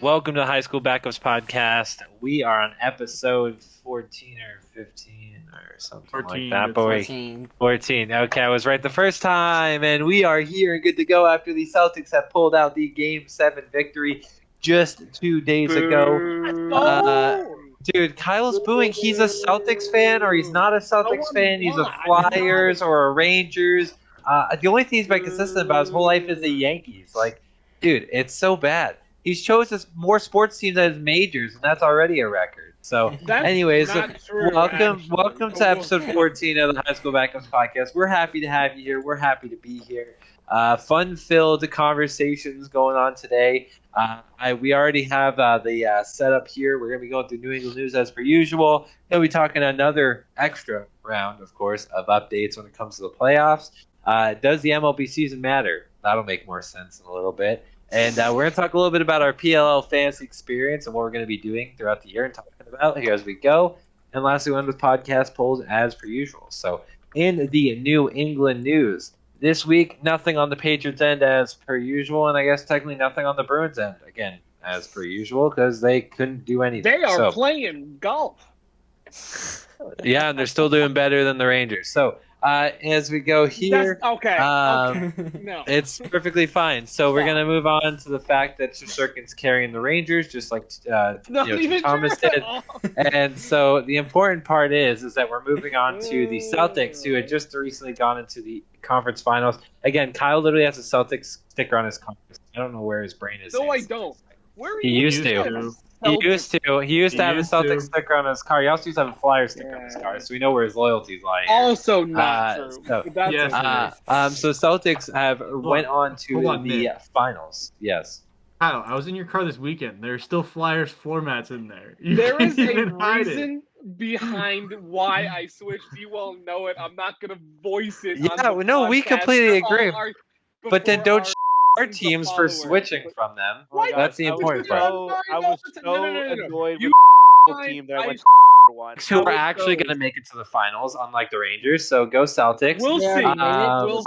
Welcome to the High School Backups Podcast. We are on episode 14 or 15 or something 14, like that. But 14. 14. Okay, I was right the first time, and we are here and good to go after the Celtics have pulled out the Game 7 victory just 2 days ago. Dude, Kyle's booing. He's a Celtics fan, or he's not a Celtics fan. He's a Flyers or a Rangers. The only thing he's been consistent about his whole life is the Yankees. Like, dude, it's so bad. He's chosen more sports teams as majors, and that's already a record. So, anyways, welcome to episode 14 of the High School Backups Podcast. We're happy to have you here. We're happy to be here. Fun-filled conversations going on today. We already have the setup here. We're going to be going through New England news as per usual. We'll be talking another extra round, of course, of updates when it comes to the playoffs. Does the MLB season matter? That'll make more sense in a little bit. And we're going to talk a little bit about our PLL fantasy experience and what we're going to be doing throughout the year and talking about here as we go. And lastly, we end with podcast polls as per usual. So in the New England news, this week, nothing on the Patriots end as per usual, and I guess technically nothing on the Bruins end, again, as per usual, because they couldn't do anything. They are playing golf. Yeah, and they're still doing better than the Rangers. So as we go here, No. It's perfectly fine. So we're going to move on to the fact that Shosturkin's carrying the Rangers, just like Thomas did. And so the important part is that we're moving on to the Celtics, who had just recently gone into the conference finals. Again, Kyle literally has a Celtics sticker on his conference. I don't know where his brain is. No, I don't. Where are he used to. He used to have a Celtics sticker on his car. He also used to have a Flyers sticker on his car, so we know where his loyalties lie. Also not true. So Celtics went on to the finals. Yes. Kyle, I was in your car this weekend. There's still Flyers floor mats in there. There is a reason behind why I switched. You all know it. I'm not going to voice it. Yeah, we completely agree. But then don't our teams for switching from them. That's the important part. I was so annoyed with the team that I went one. Who are actually going to make it to the finals, unlike the Rangers. So go Celtics. We'll see. We'll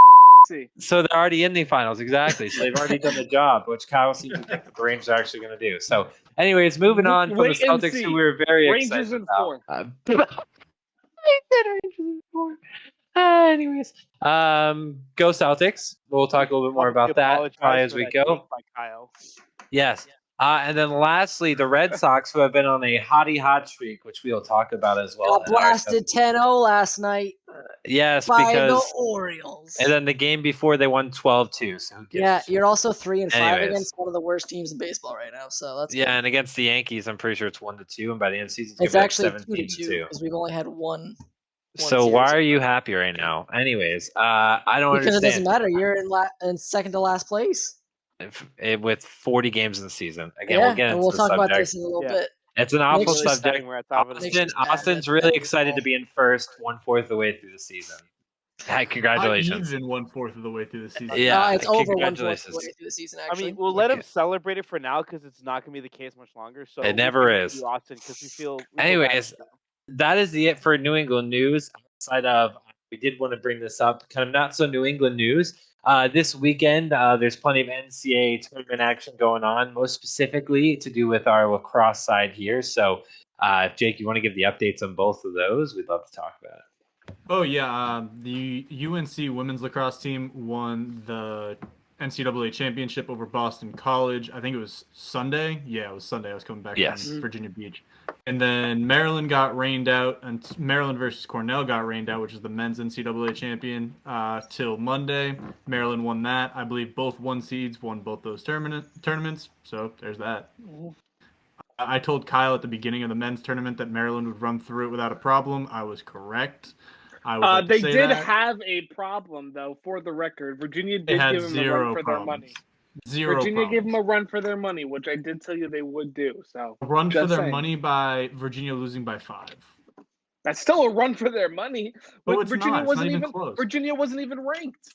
see. So they're already in the finals, exactly. So they've already done the job, which Kyle seems to think that the Rangers are actually going to do. So, anyways, moving on from the Celtics, who we were very excited about. I said Rangers in 4. Anyways, go Celtics. We'll talk a little bit more about that as we go. Yes. And then lastly, the Red Sox, who have been on a hot streak, which we'll talk about as well. Got blasted 10-0 last night. Yes, by because the Orioles. And then the game before they won 12-2. So who gives you're also 3-5 against one of the worst teams in baseball right now. So that's good. And against the Yankees, I'm pretty sure it's 1-2, and by the end of the season, it's actually 17-2 because we've only had one. So why are you happy right now? Anyways, I don't understand. Because it doesn't matter. You're in second to last place. With 40 games in the season. Again, we'll get into we'll the talk subject. about this in a little bit. It's an awful subject. Austin's really excited to be in first 1/4 of the way through the season. Hey, congratulations. Not even 1/4 of the way through the season. Yeah, it's over 1/4 of the way through the season, actually. I mean, we'll let him celebrate it for now because it's not going to be the case much longer. So it never is. Austin, because we feel. Anyways, that is it for New England news. Outside of, we did want to bring this up, kind of not so New England news. This weekend, there's plenty of NCAA tournament action going on, most specifically to do with our lacrosse side here. So, if Jake, you want to give the updates on both of those, we'd love to talk about it. Oh, yeah. The UNC women's lacrosse team won the NCAA championship over Boston College. I think it was Sunday. Yeah, it was Sunday. I was coming back from Virginia Beach. And then Maryland got rained out, and Maryland versus Cornell got rained out, which is the men's NCAA champion, till Monday. Maryland won that. I believe both 1 seeds won both those tournaments. So there's that. I told Kyle at the beginning of the men's tournament that Maryland would run through it without a problem. I was correct. They did have a problem, though, for the record. Virginia did give them a run for their money. Virginia gave them a run for their money, which I did tell you they would do. So a run for their money by Virginia losing by 5. That's still a run for their money. But Virginia wasn't even close. Virginia wasn't even ranked.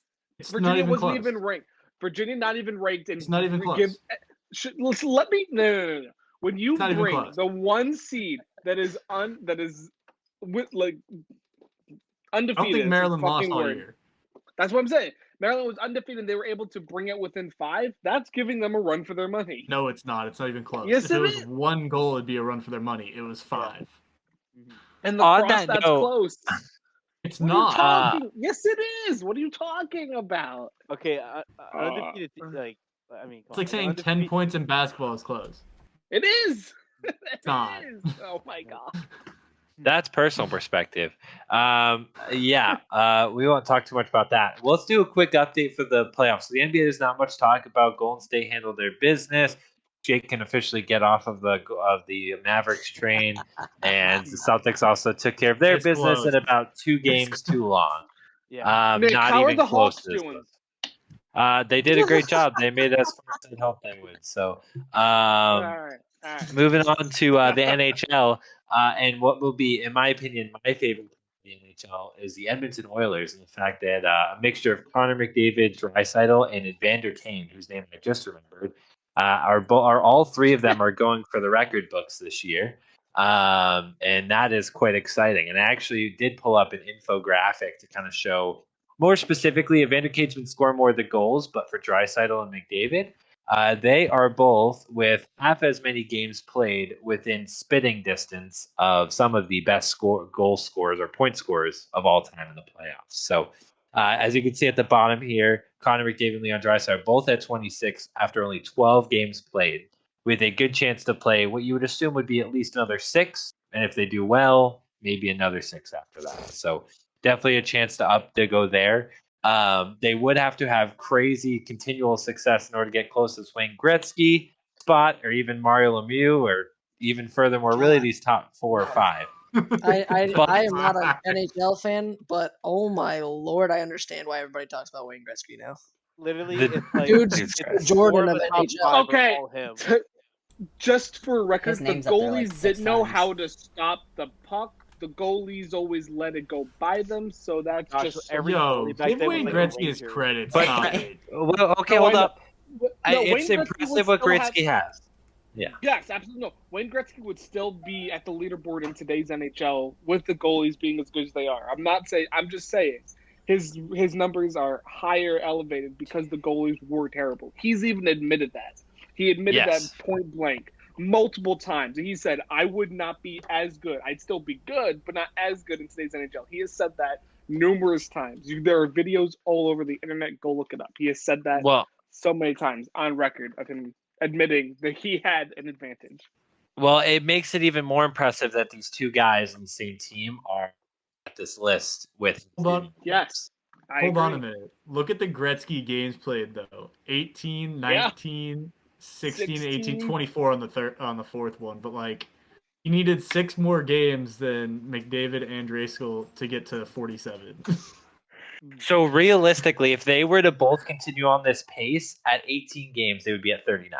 Virginia wasn't even ranked. Virginia not even ranked. And it's not even close. Let me no. When you bring the 1 seed that is undefeated, I don't think Maryland lost all year. That's what I'm saying. Maryland was undefeated. They were able to bring it within 5. That's giving them a run for their money. No, it's not. It's not even close. Yes, if it was 1 goal, it'd be a run for their money. It was 5. Yeah. And lacrosse, that's close. It's what not. Are you talking? Yes, it is. What are you talking about? Okay, undefeated. It's like saying 10 points in basketball is close. It is. It's not. Oh my god. That's personal perspective. We won't talk too much about that. Well, let's do a quick update for the playoffs. So the NBA, there's not much talk about. Golden State handled their business. Jake can officially get off of the Mavericks train, and the Celtics also took care of their business in about 2 games too long. Yeah. Nick, not how even are the close Hawks to this doing? They did a great job. They made us first and helped them win. So, all right. Moving on to the NHL, and what will be, in my opinion, my favorite in the NHL is the Edmonton Oilers, and the fact that a mixture of Connor McDavid, Draisaitl, and Evander Kane, whose name I just remembered, are all 3 of them are going for the record books this year. And that is quite exciting. And I actually did pull up an infographic to kind of show more specifically, Evander Kane's been scoring more of the goals, but for Draisaitl and McDavid, they are both with half as many games played within spitting distance of some of the best goal scorers or point scorers of all time in the playoffs. So, as you can see at the bottom here, Connor McDavid and Leon Draisaitl are both at 26 after only 12 games played, with a good chance to play what you would assume would be at least another 6, and if they do well, maybe another 6 after that. So, definitely a chance to go there. They would have to have crazy continual success in order to get close to this Wayne Gretzky spot, or even Mario Lemieux, or even furthermore, really these top 4 or 5. I am not an NHL fan, but oh my lord, I understand why everybody talks about Wayne Gretzky now. Literally, it's like dude's Jordan of NHL. Okay, just for record, the goalies didn't know how to stop the puck. The goalies always let it go by them, so that's just every give Wayne Gretzky his credit. But hold up. It's impressive what Gretzky has. Yeah. Yes, absolutely. No, Wayne Gretzky would still be at the leaderboard in today's NHL with the goalies being as good as they are. I'm just saying his numbers are higher elevated because the goalies were terrible. He's even admitted that. He admitted that point blank multiple times. He said, I would not be as good. I'd still be good, but not as good in today's NHL. He has said that numerous times. There are videos all over the internet. Go look it up. He has said that so many times on record of him admitting that he had an advantage. Well, it makes it even more impressive that these 2 guys on the same team are at this list with. Yes. Hold on a minute. Look at the Gretzky games played, though. 18, 19, 16, 18, 24 on the fourth one. But, like, he needed 6 more games than McDavid and Draisaitl to get to 47. So, realistically, if they were to both continue on this pace, at 18 games, they would be at 39.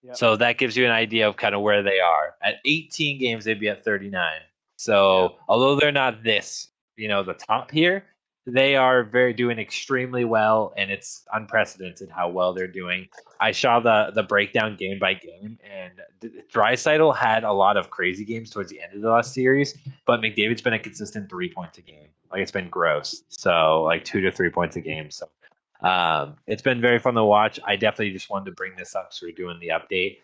Yep. So that gives you an idea of kind of where they are. At 18 games, they'd be at 39. So although they're not the top here, they are doing extremely well, and it's unprecedented how well they're doing. I saw the breakdown game by game, and Draisaitl had a lot of crazy games towards the end of the last series, but McDavid's been a consistent 3 points a game. Like, it's been gross. So, like, 2 to 3 points a game. So it's been very fun to watch. I definitely just wanted to bring this up, so we're doing the update.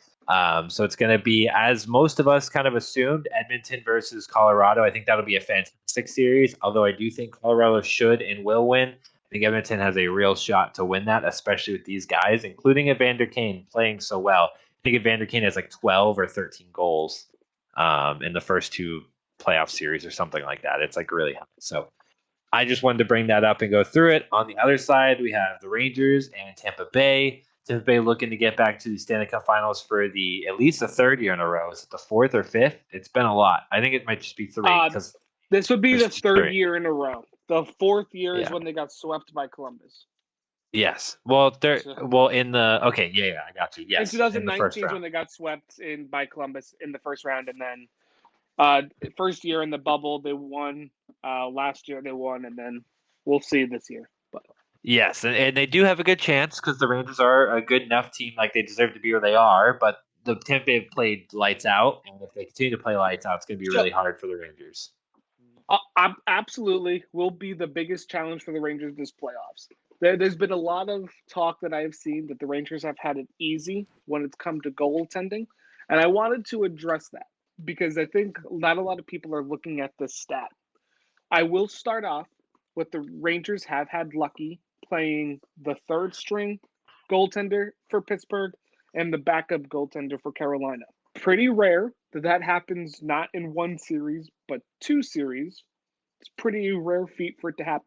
So it's going to be, as most of us kind of assumed, Edmonton versus Colorado. I think that'll be a fantastic series, although I do think Colorado should and will win. I think Edmonton has a real shot to win that, especially with these guys, including Evander Kane playing so well. I think Evander Kane has like 12 or 13 goals in the first 2 playoff series or something like that. It's like really high. So I just wanted to bring that up and go through it. On the other side, we have the Rangers and Tampa Bay. Tampa Bay looking to get back to the Stanley Cup Finals for at least the 3rd year in a row. Is it the 4th or 5th? It's been a lot. I think it might just be 3. Because this would be the 3rd year in a row. The 4th year is when they got swept by Columbus. Yes. Well, in the I got you. Yes. In 2019 is when they got swept by Columbus in the first round, and then first year in the bubble they won. Last year they won, and then we'll see this year. But yes, and they do have a good chance because the Rangers are a good enough team, like they deserve to be where they are. But the Tampa Bay played lights out, and if they continue to play lights out, it's going to be really hard for the Rangers. Absolutely will be the biggest challenge for the Rangers this playoffs. There's been a lot of talk that I've seen that the Rangers have had it easy when it's come to goaltending, and I wanted to address that because I think not a lot of people are looking at this stat. I will start off with the Rangers have had lucky playing the third string goaltender for Pittsburgh and the backup goaltender for Carolina. Pretty rare that happens not in one series, but two series. It's pretty rare feat for it to happen.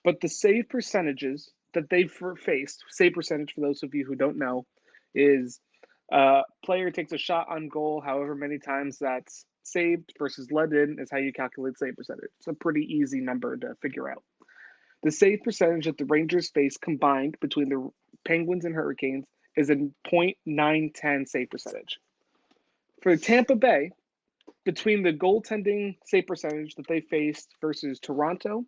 But the save percentages that they've faced, save percentage for those of you who don't know, is player takes a shot on goal, however many times that's saved versus let in is how you calculate save percentage. It's a pretty easy number to figure out. The save percentage that the Rangers face combined between the Penguins and Hurricanes is a .910 save percentage. For Tampa Bay, between the goaltending save percentage that they faced versus Toronto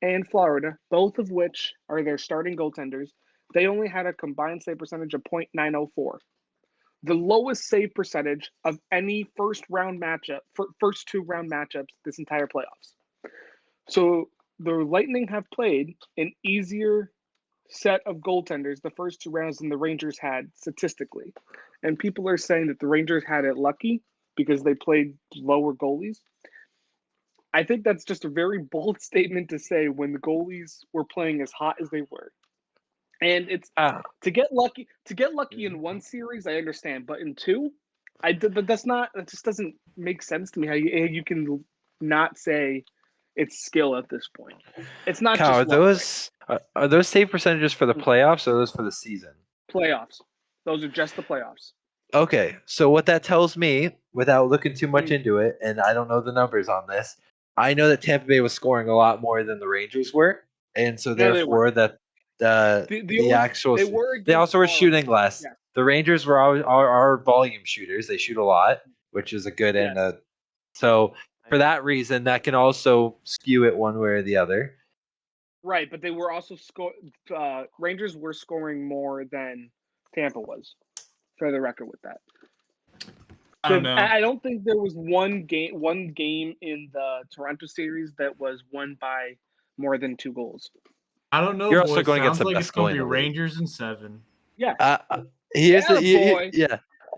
and Florida, both of which are their starting goaltenders, they only had a combined save percentage of .904. The lowest save percentage of any first two round matchups this entire playoffs. So the Lightning have played an easier set of goaltenders the first two rounds than the Rangers had statistically. And people are saying that the Rangers had it lucky because they played lower goalies. I think that's just a very bold statement to say when the goalies were playing as hot as they were. And it's to get lucky in one series, I understand, but in two, but that just doesn't make sense to me how you can not say it's skill at this point. It's not Cal, just are those save percentages for the playoffs or are those for the season? Playoffs. Those are just the playoffs. Okay, so what that tells me, without looking too much into it, and I don't know the numbers on this, I know that Tampa Bay was scoring a lot more than the Rangers were, and so therefore that they also were shooting less. Yeah. The Rangers were our volume shooters; they shoot a lot, which is a good and so for that reason, that can also skew it one way or the other. Right, but they were also Rangers were scoring more than Tampa was, for the record with that. I don't know. I don't think there was one game in the Toronto series that was won by more than 2 goals. I don't know. You're boys. also going Sounds against the like best it's going to be goalie in the league. Rangers in 7. Yeah.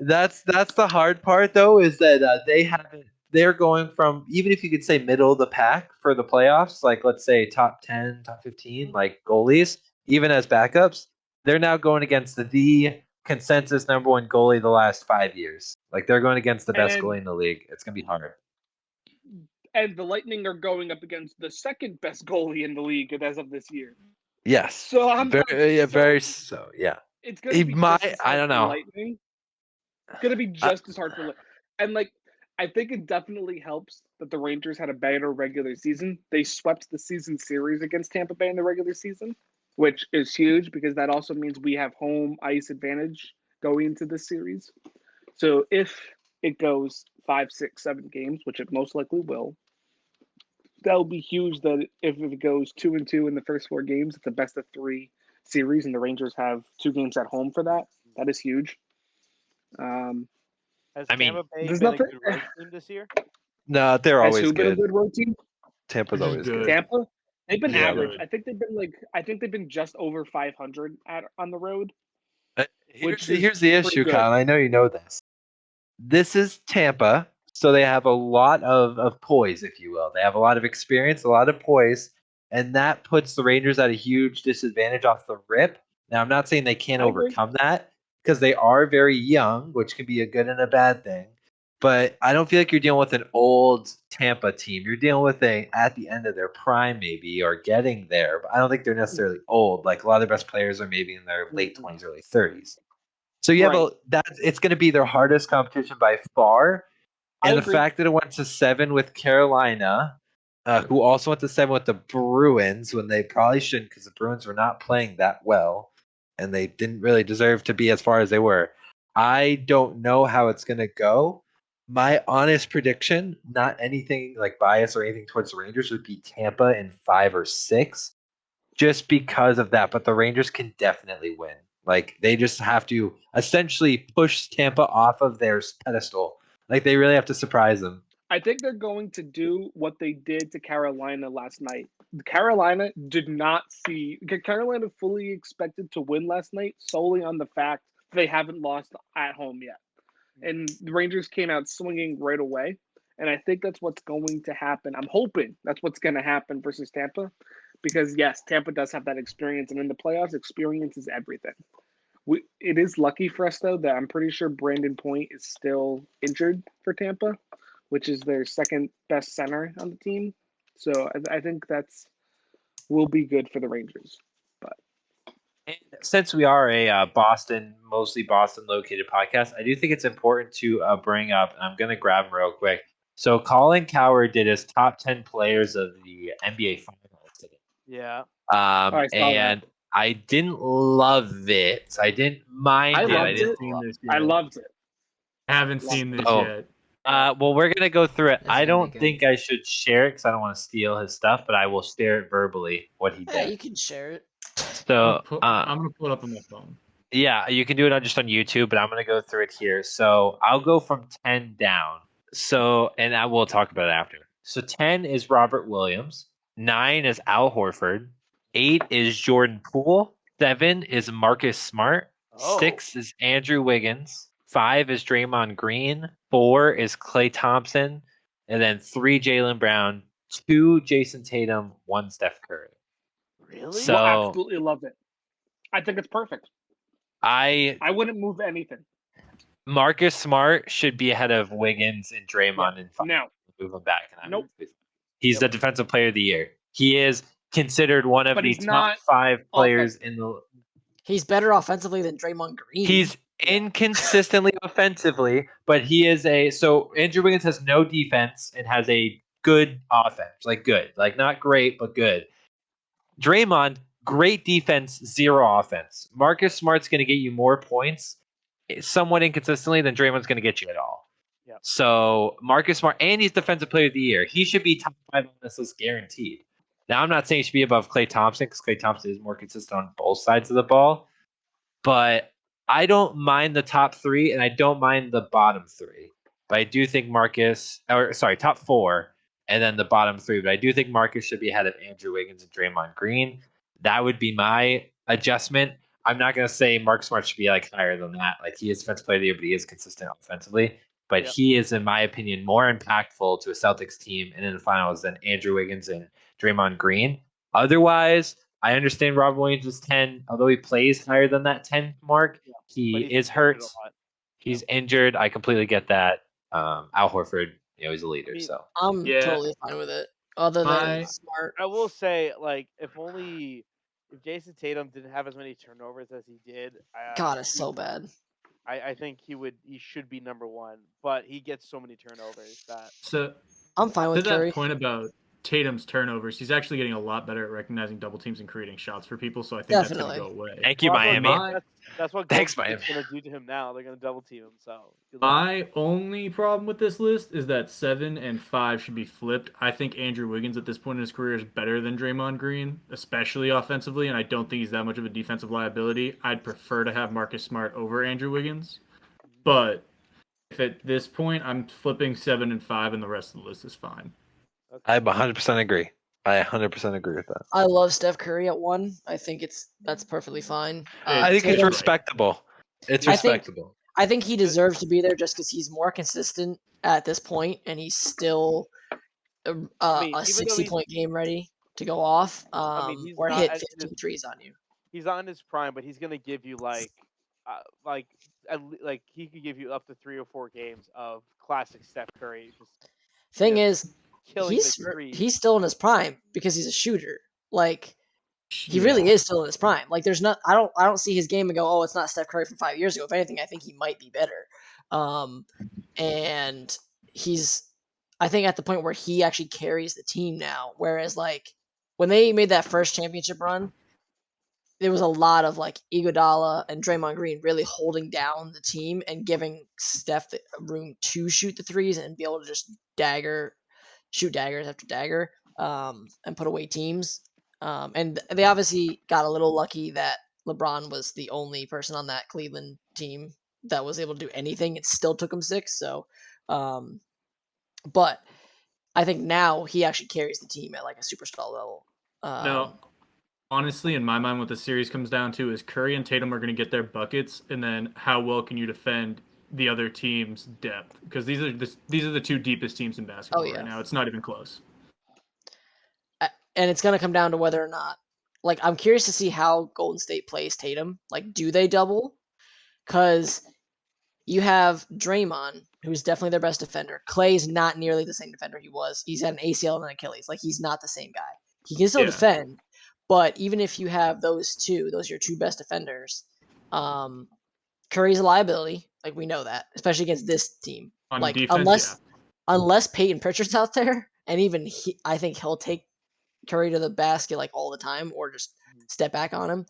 That's the hard part though, is that they're going from, even if you could say middle of the pack for the playoffs, like let's say top 10, top 15, like goalies, even as backups, they're now going against the consensus number 1 goalie the last 5 years. Like they're going against the best goalie in the league. It's gonna be hard. And the Lightning are going up against the second best goalie in the league as of this year. Yes. So I'm yeah. It's gonna be just as hard I don't know. Lightning. It's gonna be just as hard for Lightning. And I think it definitely helps that the Rangers had a better regular season. They swept the season series against Tampa Bay in the regular season, which is huge because that also means we have home ice advantage going into this series. So if it goes 5, 6, 7 games, which it most likely will, that'll be huge. That if it goes 2-2 in the first 4 games, it's a best of 3 series, and the Rangers have 2 games at home for that. That is huge. Has Tampa Bay been a good road team this year? No, they're always good. Been a good road team? Tampa's always good. Tampa? They've been average. I think they've been just over 500 on the road. Here's the issue, Kyle. I know you know this. This is Tampa, so they have a lot of poise, if you will. They have a lot of experience, a lot of poise, and that puts the Rangers at a huge disadvantage off the rip. Now, I'm not saying they can't overcome that, because they are very young, which can be a good and a bad thing. But I don't feel like you're dealing with an old Tampa team. You're dealing with at the end of their prime, maybe, or getting there. But I don't think they're necessarily old. Like a lot of their best players are maybe in their late 20s, early 30s. So you have it's going to be their hardest competition by far. And the fact that it went to 7 with Carolina, who also went to 7 with the Bruins when they probably shouldn't, because the Bruins were not playing that well. And they didn't really deserve to be as far as they were. I don't know how it's going to go. My honest prediction, not anything like bias or anything towards the Rangers, would be Tampa in 5 or 6, just because of that. But the Rangers can definitely win. Like, they just have to essentially push Tampa off of their pedestal. Like, they really have to surprise them. I think they're going to do what they did to Carolina last night. Carolina fully expected to win last night solely on the fact they haven't lost at home yet. And the Rangers came out swinging right away. And I think that's what's going to happen. I'm hoping that's what's going to happen versus Tampa. Because, yes, Tampa does have that experience. And in the playoffs, experience is everything. It is lucky for us, though, that I'm pretty sure Brandon Point is still injured for Tampa, which is their second best center on the team. So I think will be good for the Rangers. But and since we are a mostly Boston located podcast, I do think it's important to bring up, and I'm going to grab him real quick. So Colin Cowherd did his top 10 players of the NBA Finals today. Yeah. And I didn't love it. I didn't mind it. I loved it. I haven't seen this yet. Well, we're going to go through it. I don't think I should share it because I don't want to steal his stuff, but I will share it verbally, what he did. Yeah, you can share it. So I'm going to pull it up on my phone. Yeah, you can do it just on YouTube, but I'm going to go through it here. So I'll go from 10 down. So, and I will talk about it after. So 10 is Robert Williams. 9 is Al Horford. 8 is Jordan Poole. 7 is Marcus Smart. 6 is Andrew Wiggins. 5 is Draymond Green. 4 is Klay Thompson. And then 3 Jaylen Brown. 2 Jason Tatum. 1 Steph Curry. Really? So I absolutely love it. I think it's perfect. I wouldn't move anything. Marcus Smart should be ahead of Wiggins and Draymond and move him back. Nope. He's the defensive player of the year. He is considered one of the top 5 players in the. He's better offensively than Draymond Green. He's inconsistently offensively, but he is so Andrew Wiggins has no defense and has a good offense, like not great but good. Draymond, great defense, 0 offense. Marcus Smart's going to get you more points, somewhat inconsistently, than Draymond's going to get you at all. Yep. So Marcus Smart, and he's defensive player of the year. He should be top 5 on this list, guaranteed. Now, I'm not saying he should be above Klay Thompson because Klay Thompson is more consistent on both sides of the ball, but I don't mind the top 3, and I don't mind the bottom 3. But I do think top 4. And then the bottom 3. But I do think Marcus should be ahead of Andrew Wiggins and Draymond Green. That would be my adjustment. I'm not going to say Marcus Smart should be higher than that. He is defensive player of the year, but he is consistent offensively. But he is, in my opinion, more impactful to a Celtics team and in the finals than Andrew Wiggins and Draymond Green. Otherwise, I understand Rob Williams is 10. Although he plays higher than that 10 mark, he is hurt. He's injured. I completely get that. Al Horford, he's a leader. I'm totally fine with it. Other than Smart, I will say, if Jason Tatum didn't have as many turnovers as he did, God, it's so bad. I think he should be number 1, but he gets so many turnovers that. So I'm fine with that point about Tatum's turnovers. He's actually getting a lot better at recognizing double teams and creating shots for people. So I think that's going to go away. Thank you, Miami. That's what Miami's going to do to him now. They're going to double team him. So my only problem with this list is that 7 and 5 should be flipped. I think Andrew Wiggins at this point in his career is better than Draymond Green, especially offensively, and I don't think he's that much of a defensive liability. I'd prefer to have Marcus Smart over Andrew Wiggins, but if at this point I'm flipping 7 and 5 and the rest of the list is fine. I 100% agree. I 100% agree with that. I love Steph Curry at 1. I think that's perfectly fine. I think it's respectable. It's respectable. I think he deserves to be there just because he's more consistent at this point, and he's still a 60-point game ready to go off or hit 15 threes on you. He's not in his prime, but he's going to give you he could give you up to 3 or 4 games of classic Steph Curry. Thing is, he's still in his prime because he's a shooter. He really is still in his prime. There's not. I don't see his game and go, oh, it's not Steph Curry from 5 years ago. If anything, I think he might be better. And he's, I think, at the point where he actually carries the team now. Whereas when they made that first championship run, there was a lot of Iguodala and Draymond Green really holding down the team and giving Steph the room to shoot the threes and be able to just shoot daggers after dagger, and put away teams. And they obviously got a little lucky that LeBron was the only person on that Cleveland team that was able to do anything. It still took him 6. So But I think now he actually carries the team at like a superstar level. No, honestly, in my mind, what the series comes down to is Curry and Tatum are going to get their buckets, and then how well can you defend the other team's depth? Because these are the two deepest teams in basketball right now. It's not even close. And it's going to come down to whether or not, like, I'm curious to see how Golden State plays Tatum. Like, do they double? Because you have Draymond, who's definitely their best defender. Clay's not nearly the same defender he was. He's had an ACL and an Achilles. Like, he's not the same guy. He can still defend, but even if you have those are your two best defenders. Curry's a liability. Like, we know that, especially against this team. On like, defense, unless Peyton Pritchard's out there, and even I think he'll take Curry to the basket like all the time, or just step back on him.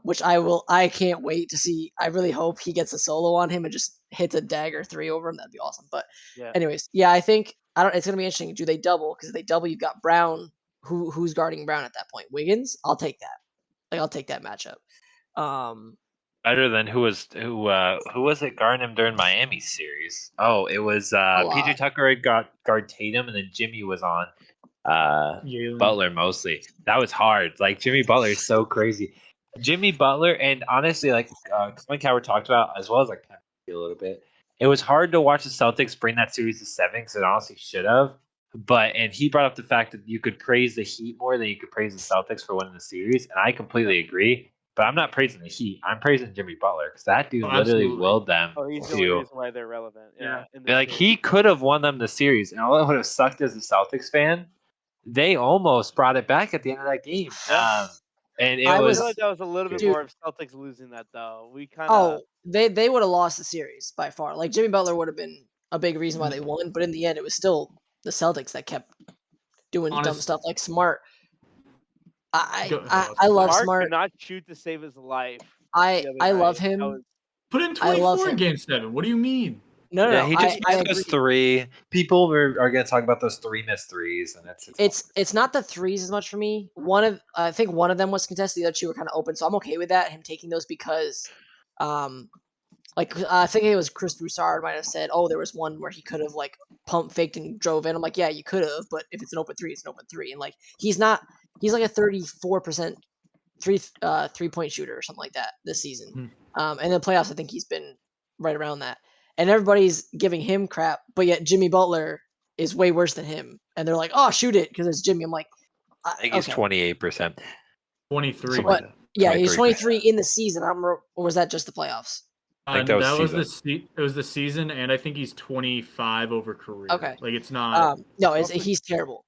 Which I can't wait to see. I really hope he gets a solo on him and just hits a dagger 3 over him. That'd be awesome. But anyways, I think it's gonna be interesting. Do they double? Because if they double, you've got Brown. Who's guarding Brown at that point? Wiggins. I'll take that. Like, I'll take that matchup. Better than who was it guarding him during Miami series? Oh, it was PJ Tucker had got guard Tatum, and then Jimmy was on Butler mostly. That was hard. Like, Jimmy Butler is so crazy. Jimmy Butler, and honestly, like Howard talked about, as well as like a little bit, it was hard to watch the Celtics bring that series to 7 because it honestly should have. And he brought up the fact that you could praise the Heat more than you could praise the Celtics for winning the series, and I completely agree. But I'm not praising the Heat. I'm praising Jimmy Butler because that dude literally willed them he's the only reason why they're relevant. Like, he could have won them the series, and although it would have sucked as a Celtics fan, they almost brought it back at the end of that game. And it I was feel like that was a little bit more of Celtics losing that, though. We kind of they would have lost the series by far. Like, Jimmy Butler would have been a big reason why they won, but in the end, it was still the Celtics that kept doing dumb stuff. Like, Smart. I love Smart. Could not shoot to save his life. I love him. Put in 24 in Game 7. What do you mean? No, he just missed those 3. People are going to talk about those 3 missed threes, and it's not the threes as much for me. I think one of them was contested. The other 2 were kind of open, so I'm okay with that. Him taking those because, I think it was Chris Broussard might have said, "Oh, there was one where he could have like pump faked and drove in." I'm like, yeah, you could have, but if it's an open 3, it's an open 3, and like he's like a 34% 3-point shooter or something like that this season. And in the playoffs, I think he's been right around that. And everybody's giving him crap, but yet Jimmy Butler is way worse than him. And they're like, "Oh, shoot it," because it's Jimmy. I'm like, I think he's 28%. 23. Yeah, he's 23 in the season. Or was that just the playoffs? I think it was the season, and I think he's 25 over career. Okay, like it's not. No, he's terrible.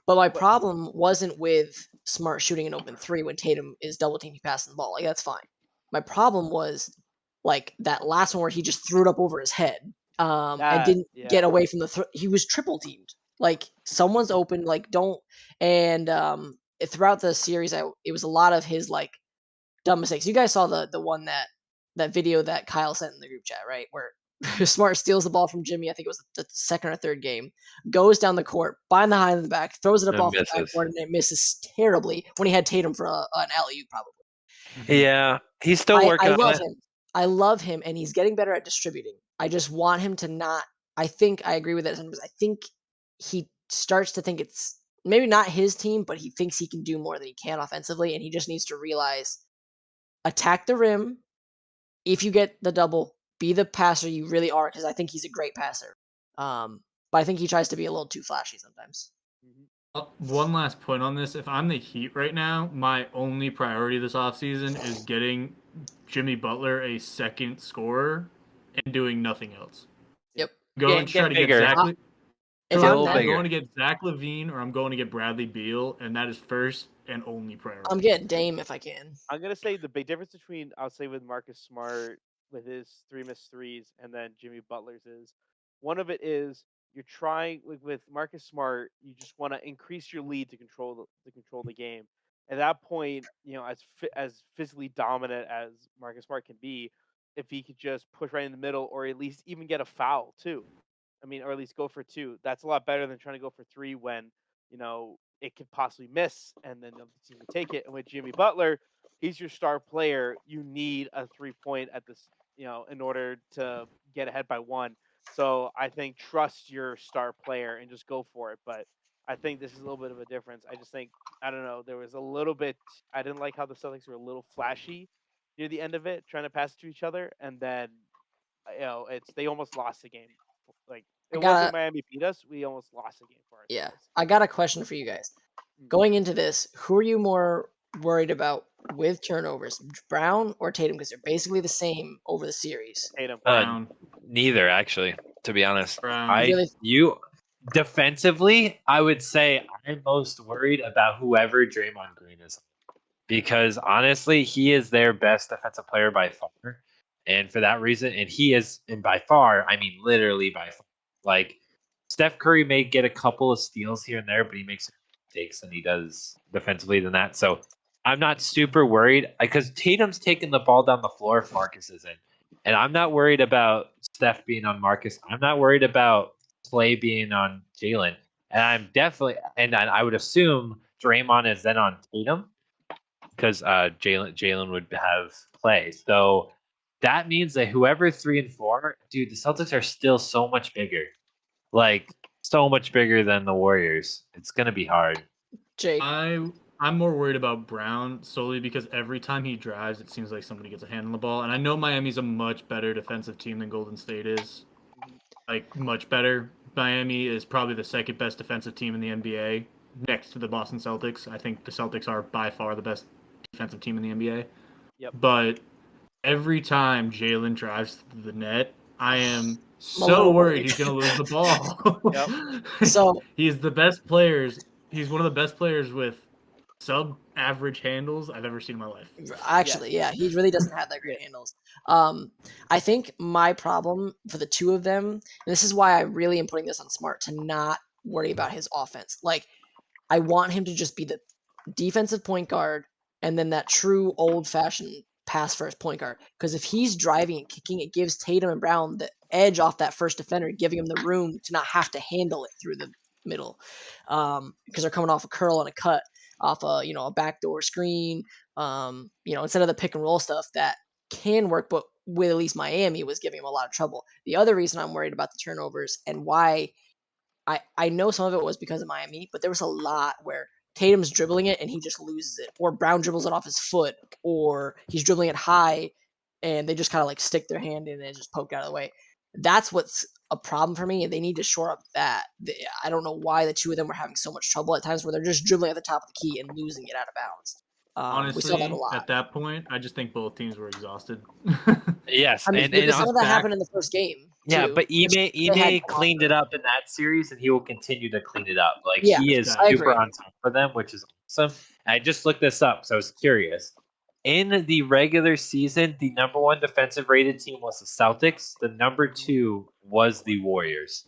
But my problem wasn't with Smart shooting an open 3 when Tatum is double teaming passing the ball. Like, that's fine. My problem was like that last one where he just threw it up over his head and didn't get away from he was triple teamed. Like, someone's open, like, don't. And throughout the series, it was a lot of his like dumb mistakes. You guys saw the one that video that Kyle sent in the group chat, right? Where Smart steals the ball from Jimmy. I think it was the second or third game. Goes down the court, behind the back, throws it up off the backboard, and it misses terribly when he had Tatum for an alley-oop, probably. Yeah, he's still working on it. I love him, and he's getting better at distributing. I just want him to not. I think I agree with that sometimes. I think he starts to think it's maybe not his team, but he thinks he can do more than he can offensively, and he just needs to realize, attack the rim. If you get the double, be the passer you really are, because I think he's a great passer. But I think he tries to be a little too flashy sometimes. One last point on this. If I'm the Heat right now, my only priority this offseason is getting Jimmy Butler a second scorer and doing nothing else. Yep. Go and try to get Zach. I'm going to get Zach LaVine or I'm going to get Bradley Beal, and that is first and only priority. I'm getting Dame if I can. I'm going to say the big difference between, I'll say, with Marcus Smart with his 3 missed threes and then Jimmy Butler's is, one of it is you're trying with Marcus Smart, you just want to increase your lead to control the game. At that point, as physically dominant as Marcus Smart can be, if he could just push right in the middle or at least even get a foul too. I mean, or at least go for 2. That's a lot better than trying to go for 3 when, it could possibly miss and then the team would take it. And with Jimmy Butler, he's your star player. You need a 3-point at this, in order to get ahead by 1. So I think trust your star player and just go for it. But I think this is a little bit of a difference. I just think I don't know. There was a little bit. I didn't like how the Celtics were a little flashy near the end of it, trying to pass it to each other, and then they almost lost the game. Like I it wasn't got Miami beat us. We almost lost the game for yeah. ourselves. I got a question for you guys. Going into this, who are you more worried about with turnovers, Brown or Tatum? Because they're basically the same over the series. Tatum. Brown. Neither, actually, to be honest. Brown. Really? Defensively, I would say I'm most worried about whoever Draymond Green is, because honestly, he is their best defensive player by far, and for that reason, and by far, I mean literally by far. Like Steph Curry may get a couple of steals here and there, but he makes mistakes than he does defensively than that. So I'm not super worried because Tatum's taking the ball down the floor if Marcus isn't, and I'm not worried about Steph being on Marcus. I'm not worried about Clay being on Jalen, and I'm definitely, and I would assume Draymond is then on Tatum because Jalen would have Clay. So that means that whoever 3 and 4, dude, the Celtics are still so much bigger, like so much bigger than the Warriors. It's gonna be hard. Jake. I'm more worried about Brown solely because every time he drives, it seems like somebody gets a hand on the ball. And I know Miami's a much better defensive team than Golden State is. Like, much better. Miami is probably the second best defensive team in the NBA next to the Boston Celtics. I think the Celtics are by far the best defensive team in the NBA. Yep. But every time Jalen drives to the net, I am so worried he's going to lose the ball. Yep. So he's the best players. He's one of the best players with sub-average handles I've ever seen in my life. Actually, yeah, he really doesn't have that great handles. I think my problem for the two of them, and this is why I really am putting this on Smart to not worry about his offense. Like, I want him to just be the defensive point guard and then that true old-fashioned pass-first point guard. Because if he's driving and kicking, it gives Tatum and Brown the edge off that first defender, giving him the room to not have to handle it through the middle, because they're coming off a curl and a cut off a backdoor screen, instead of the pick and roll stuff that can work, but with at least Miami was giving him a lot of trouble. The other reason I'm worried about the turnovers and why I know some of it was because of Miami, but there was a lot where Tatum's dribbling it and he just loses it, or Brown dribbles it off his foot, or he's dribbling it high and they just kind of like stick their hand in and it just poked out of the way. That's what's a problem for me, and they need to shore up that. I don't know why the two of them were having so much trouble at times where they're just dribbling at the top of the key and losing it out of bounds. Honestly, we saw that a lot. At that point, I just think both teams were exhausted. Yes, I mean, some of that happened in the first game. Yeah, too, but Ime cleaned it up in that series, and he will continue to clean it up. Like he is super on top for them, which is awesome. I just looked this up, so I was curious. In the regular season, the number 1 defensive rated team was the Celtics. The number 2 was the Warriors.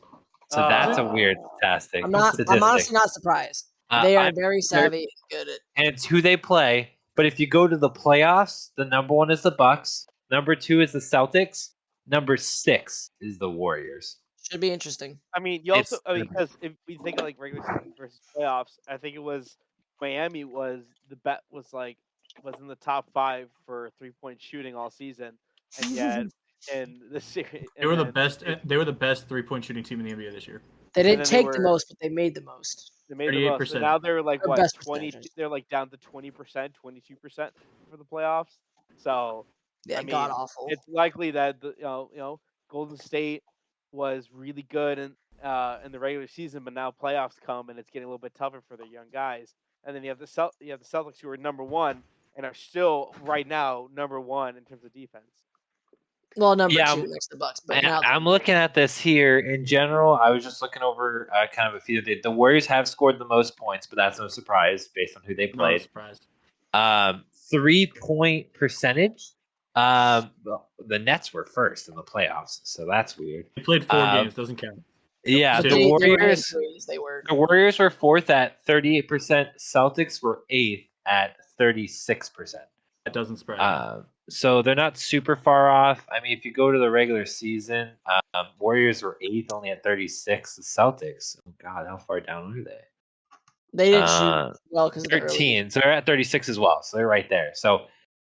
So that's a weird statistic. I'm honestly not surprised. They are very savvy and good at. And it's who they play. But if you go to the playoffs, the number 1 is the Bucks. Number 2 is the Celtics. Number 6 is the Warriors. Should be interesting. I mean, because if we think of like regular season versus playoffs, I think it was Miami was in the top 5 for 3-point shooting all season, and yet in the series they were the best. They were the best 3-point shooting team in the NBA this year. They didn't take the most, but they made the most. They made the most. And now they're like what 20? They're like down to 20%, 22% for the playoffs. So yeah, god awful. It's likely that Golden State was really good in the regular season, but now playoffs come and it's getting a little bit tougher for their young guys. And then you have the Celtics who are number 1 and are still right now number 1 in terms of defense. Well, number 2 next to the Bucks, but now I'm looking at this here in general. I was just looking over kind of a few. The Warriors have scored the most points, but that's no surprise based on who they played. No surprise. 3-point percentage. The Nets were first in the playoffs, so that's weird. They played 4 games, doesn't count. Yeah, the Warriors. They were. The Warriors were 4th at 38%. Celtics were 8th at 36%. That doesn't surprise me. So they're not super far off. I mean, if you go to the regular season, Warriors were 8th, only at 36. The Celtics, oh god, how far down are they? They didn't shoot well because 13. So they're at 36 as well. So they're right there. So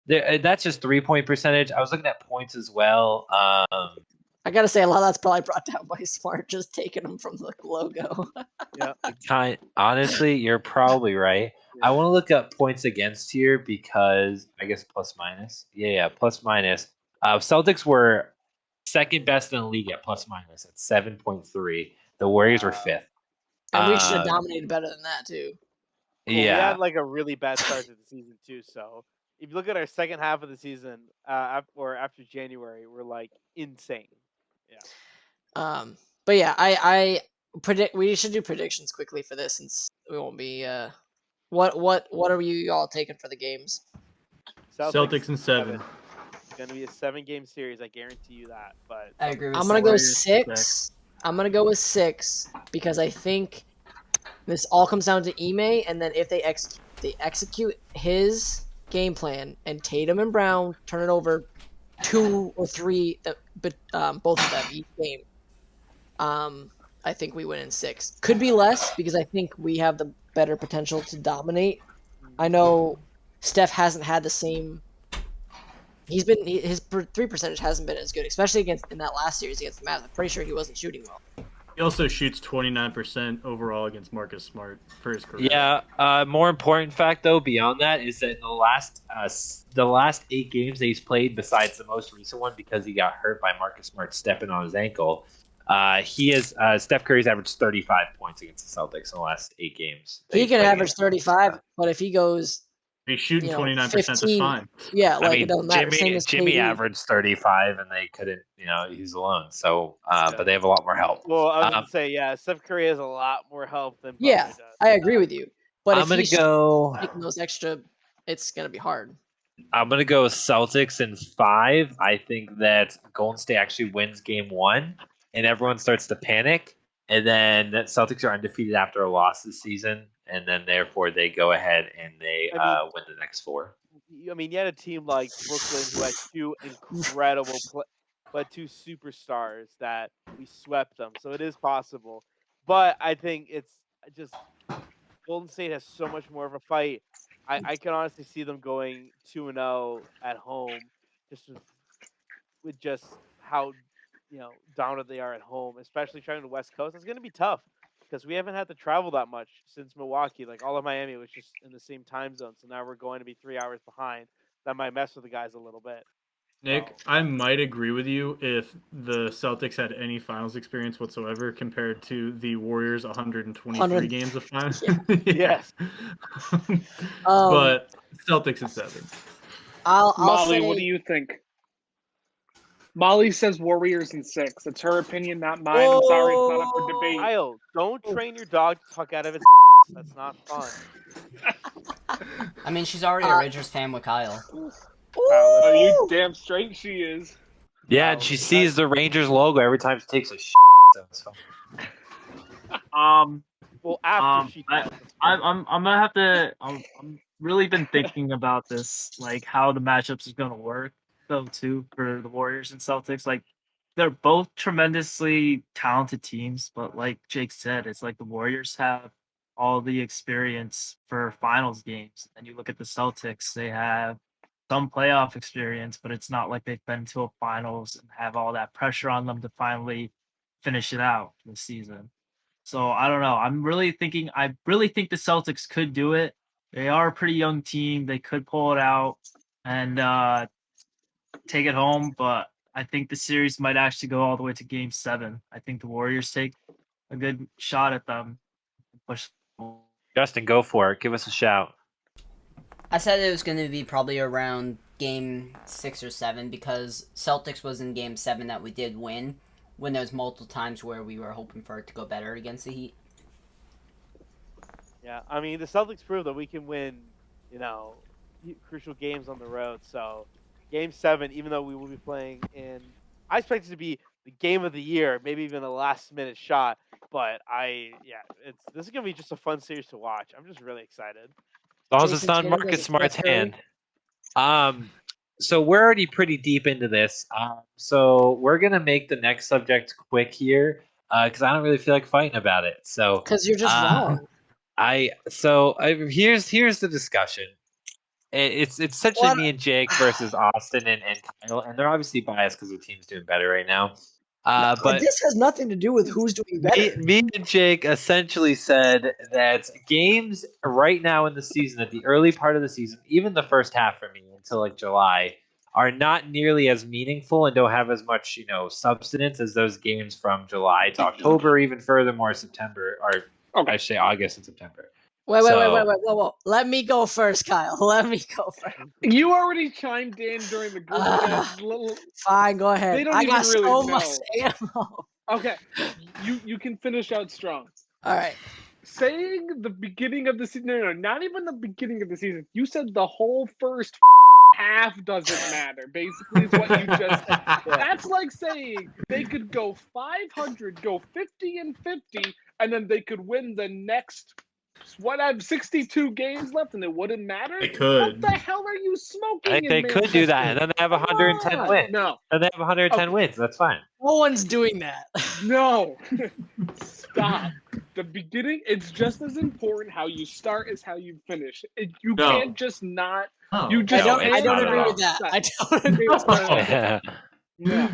that's just 3-point percentage. I was looking at points as well. I I gotta say, a lot of that's probably brought down by Smart just taking them from the logo. Yeah. Honestly, you're probably right. I want to look up points against here because I guess plus minus. Yeah, plus minus. Celtics were second best in the league at plus minus at 7.3. The Warriors were fifth. And we should have dominated better than that too. Well, we Yeah, had like a really bad start to the season too. So if you look at our second half of the season, or after January, we're like insane. Yeah. But yeah, I predict we should do predictions quickly for this since we won't be. What are you all taking for the games? Celtics in 7. It's gonna be a 7-game series. I guarantee you that. But I agree with I'm gonna go Warriors 6. I'm gonna go with 6 because I think this all comes down to Ime, and then if they execute his game plan, and Tatum and Brown turn it over 2 or 3, but both of them each game. I think we win in 6. Could be less because I think we have the better potential to dominate. I know Steph hasn't had the same. His 3 percentage hasn't been as good, especially in that last series against the Mavs. I'm pretty sure he wasn't shooting well. He also shoots 29% overall against Marcus Smart for his career. Yeah. More important fact though, beyond that, is that in the last 8 games that he's played, besides the most recent one because he got hurt by Marcus Smart stepping on his ankle, Steph Curry's averaged 35 points against the Celtics in the last 8 games. He can average 35, but if he goes, if he's shooting 29%, 15, that's fine. Yeah, I mean, it doesn't matter. Same as Jimmy KD. averaged 35, and they couldn't. He's alone. So, but they have a lot more help. Well, I was gonna say, yeah, Steph Curry has a lot more help than Butler Yeah, does. I agree with you. But I'm if gonna he's go. taking those extra, it's gonna be hard. I'm gonna go Celtics in 5. I think that Golden State actually wins Game 1, and everyone starts to panic. And then the Celtics are undefeated after a loss this season, and then therefore they go ahead and they win the next 4. I mean, you had a team like Brooklyn who had 2 incredible, but 2 superstars that we swept them. So it is possible. But I think it's just Golden State has so much more of a fight. I can honestly see them going 2-0 at home, just with just how dominant they are at home, especially trying the West Coast. It's going to be tough because we haven't had to travel that much since Milwaukee. Like all of Miami was just in the same time zone, so now we're going to be 3 hours behind. That might mess with the guys a little bit. Nick, I might agree with you if the Celtics had any finals experience whatsoever compared to the Warriors' 123 games of finals. Yes. But Celtics in 7. Molly, what do you think? Molly says Warriors in 6. It's her opinion, not mine. I'm sorry, it's not up for debate. Kyle, don't train your dog to tuck out of its. That's not fun. I mean, she's already a Rangers fan with Kyle. Oh, you damn straight she is. Yeah, and she sees the Rangers logo every time she takes a shit. So. Well, after she. I'm gonna have to. I'm really been thinking about this, like how the matchups is gonna work, though, too, for the Warriors and Celtics. Like, they're both tremendously talented teams, but like Jake said, it's like the Warriors have all the experience for finals games, and you look at the Celtics, they have some playoff experience, but it's not like they've been to a finals and have all that pressure on them to finally finish it out this season. So I don't know. I really think the Celtics could do it. They are a pretty young team. They could pull it out and take it home, but I think the series might actually go all the way to Game 7. I think the Warriors take a good shot at them. Push. Justin, go for it. Give us a shout. I said it was going to be probably around Game 6 or 7 because Celtics was in Game 7 that we did win when there was multiple times where we were hoping for it to go better against the Heat. Yeah, I mean, the Celtics prove that we can win, crucial games on the road. So, Game 7, even though we will be playing I expect it to be the game of the year, maybe even a last-minute shot. But this is gonna be just a fun series to watch. I'm just really excited. As long as it's not Marcus Smart's hand. So we're already pretty deep into this. So we're gonna make the next subject quick here, because I don't really feel like fighting about it. So because you're just wrong. Here's the discussion. It's essentially me and Jake versus Austin and Kyle, and they're obviously biased because their team's doing better right now. But this has nothing to do with who's doing better. me and Jake essentially said that games right now in the season, at the early part of the season, even the first half for me until like July, are not nearly as meaningful and don't have as much, substance as those games from July to October, even furthermore September, or I should say August and September. Wait, whoa. Let me go first, Kyle. Let me go first. You already chimed in during the group chat. Fine, go ahead. They don't I even got really so know. much ammo. Okay, you can finish out strong. All right. Saying the beginning of the season, no, not even the beginning of the season. You said the whole first half doesn't matter. Basically, is what you just said. That's like saying they could go 500, go 50-50, and then they could win the next. What? I have 62 games left, and it wouldn't matter. They could. What the hell are you smoking? I think they could do that, and then they have 110 wins. No, and they have 110 wins. That's fine. No one's doing that. No, stop. The beginning, it's just as important how you start as how you finish. You can't just not. No. You just I don't not agree at with that. I don't agree with that. No.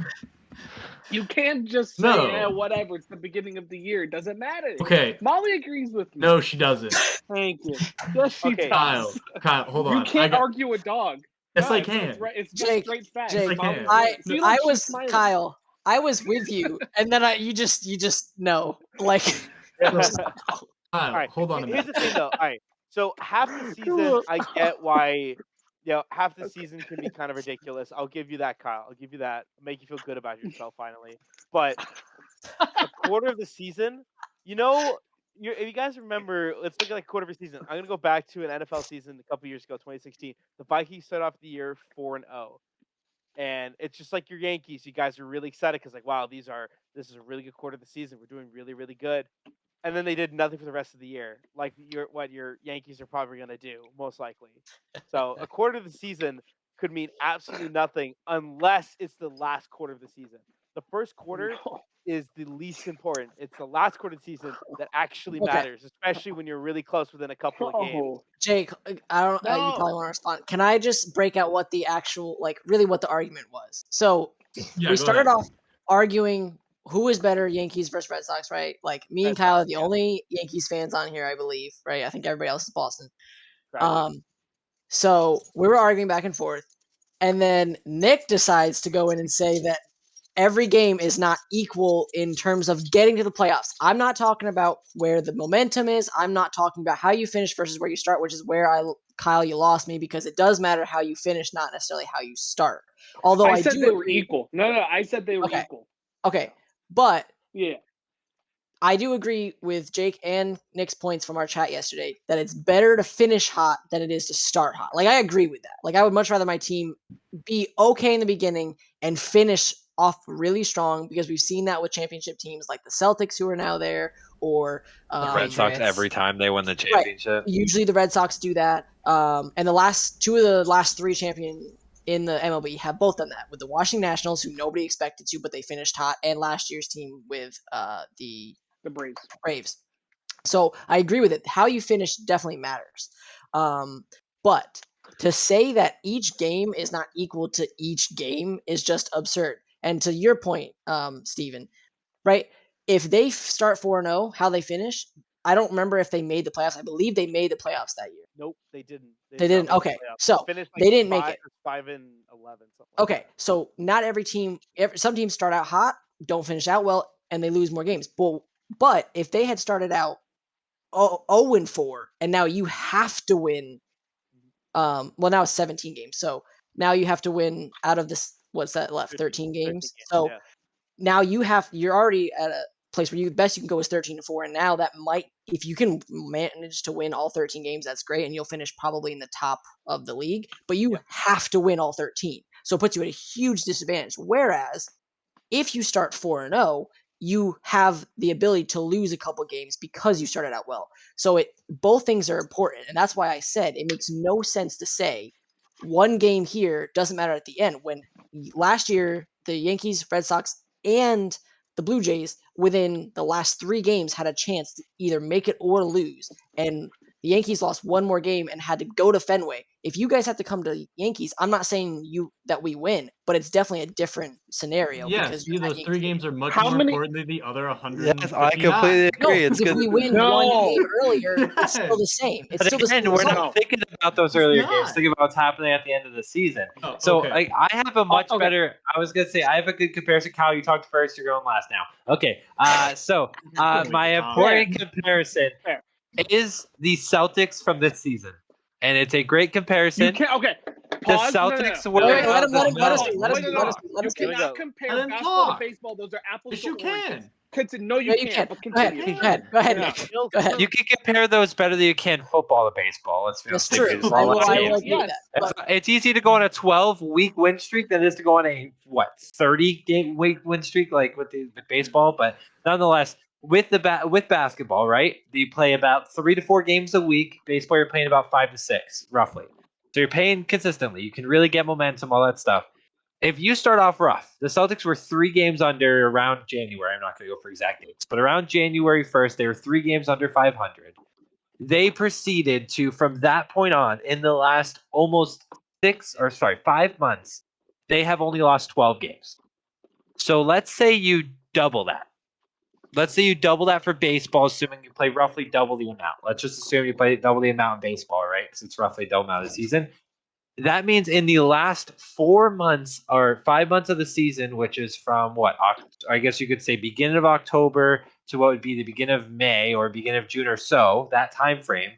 You can't just say, whatever, it's the beginning of the year. It doesn't matter. Okay. Molly agrees with me. No, she doesn't. Thank you. Yes, she does. Kyle, hold on. You can't argue a dog. Yes, No, I can. It's just straight facts. Jake, can. I was Kyle. I was with you, and then you just know, like. Kyle, All right, hold on a Here's minute. the thing, though. All right, so half the season, I get why. Half the season can be kind of ridiculous. I'll give you that, Kyle. I'll give you that. Make you feel good about yourself finally. But a quarter of the season, if you guys remember, let's look at like quarter of a season. I'm gonna go back to an NFL season a couple years ago, 2016. The Vikings started off the year 4-0, and it's just like your Yankees. You guys are really excited because wow, this is a really good quarter of the season. We're doing really, really good. And then they did nothing for the rest of the year, like what your Yankees are probably going to do, most likely. So a quarter of the season could mean absolutely nothing unless it's the last quarter of the season. The first quarter is the least important. It's the last quarter of the season that actually matters, especially when you're really close within a couple of games. Jake, I don't. You probably want to respond. Can I just break out what the actual, really what the argument was? So we started off arguing who is better, Yankees versus Red Sox, right? Like me and Kyle are the only Yankees fans on here, I believe, right? I think everybody else is Boston. Right. So we were arguing back and forth, and then Nick decides to go in and say that every game is not equal in terms of getting to the playoffs. I'm not talking about where the momentum is. I'm not talking about how you finish versus where you start, which is where Kyle, you lost me, because it does matter how you finish, not necessarily how you start. Although I said they were equal. No, I said they were equal. Okay. But yeah, I do agree with Jake and Nick's points from our chat yesterday that it's better to finish hot than it is to start hot. Like, I agree with that. Like, I would much rather my team be okay in the beginning and finish off really strong, because we've seen that with championship teams like the Celtics, who are now there, or the Red Sox every time they win the championship. Right. Usually the Red Sox do that. And two of the last three champions in the MLB have both done that, with the Washington Nationals, who nobody expected to, but they finished hot, and last year's team with the Braves. So I agree with it. How you finish definitely matters. But to say that each game is not equal to each game is just absurd. And to your point, Steven, right? If they start 4-0, how they finish, I don't remember if they made the playoffs. I believe they made the playoffs that year. Nope, they didn't. They didn't. Okay, so they didn't make it. 5-11. Okay, so not every team. Some teams start out hot, don't finish out well, and they lose more games. But if they had started out 0-4, and now you have to win. Well, now it's 17 games, so now you have to win out of this. What's that left? 13 games. So now you're already at a place where the best you can go is 13-4, and now that might, if you can manage to win all 13 games, that's great, and you'll finish probably in the top of the league. But you have to win all 13, so it puts you at a huge disadvantage. Whereas if you start 4-0, you have the ability to lose a couple games because you started out well. So both things are important, and that's why I said it makes no sense to say one game here doesn't matter at the end, when last year the Yankees, Red Sox, and the Blue Jays within the last 3 games had a chance to either make it or lose. And The Yankees lost one more game and had to go to Fenway. If you guys have to come to Yankees, I'm not saying that we win, but it's definitely a different scenario. Yeah, because see, those 3 games are much How more many- important than the other Yes, 159. I completely No, agree. It's because if good. we win No. one game earlier, it's still the same. It's But still the again, same we're result. not thinking about those It's earlier not. games. Think about what's happening at the end of the season. Oh, So, okay. like, I have a much okay. better. I was gonna say I have a good comparison. Kyle, you talked first. You're going last now. Okay. So, Wait, my Tom. important comparison Fair. is the Celtics from this season, and it's a great You comparison. can't. Okay. The Pause. Celtics No. were. Wait, let him No, speak. Let us no, speak. let Let us him speak. talk. Let us speak. Let You us speak. cannot go. compare Let him basketball talk. to baseball. Those are apples Yes, to you oranges. can. No, you No, can't. you can't. But Go ahead. continue. Go ahead. Go ahead, Yeah. Nick. Bill Go ahead. You can compare those better than you can football to baseball. Let's be That's honest. true. Because I all will. last I games. will agree with that. Yes. But It's easy to go on a 12-week win streak than it is to go on a 30-game week win streak like with baseball. But nonetheless, with with basketball, right? You play about 3 to 4 games a week. Baseball, you're playing about 5 to 6 roughly. So you're playing consistently. You can really get momentum, all that stuff. If you start off rough, the Celtics were 3 games under around January. I'm not going to go for exact dates, but around January 1st, they were 3 games under 500. They proceeded to, from that point on, in the last almost 5 months, they have only lost 12 games. So let's say you double that. Let's say you double that for baseball, assuming you play roughly double the amount. Let's just assume you play double the amount in baseball, right? Because it's roughly double amount of the season. That means in the last 4 months or 5 months of the season, which is from what? I guess you could say beginning of October to what would be the beginning of May or beginning of June or so, that time frame.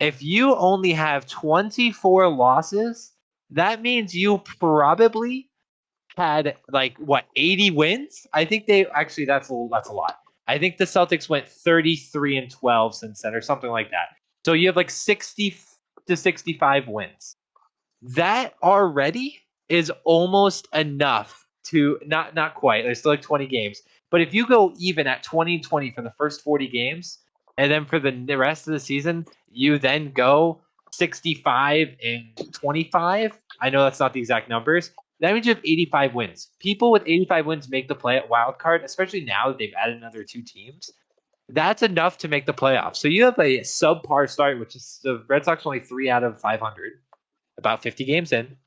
If you only have 24 losses, that means you probably had like what 80 wins. I think they actually that's a lot. I think the Celtics went 33-12 since then, or something like that. So you have like 60 to 65 wins. That already is almost enough to not quite. There's still like 20 games, but if you go even at 20-20 for the first 40 games, and then for the rest of the season, you then go 65-25. I know that's not the exact numbers. That means you have 85 wins. People with 85 wins make the play at wild card, especially now that they've added another 2 teams. That's enough to make the playoffs. So you have a subpar start, which is the Red Sox only 3 out of 500, about 50 games in,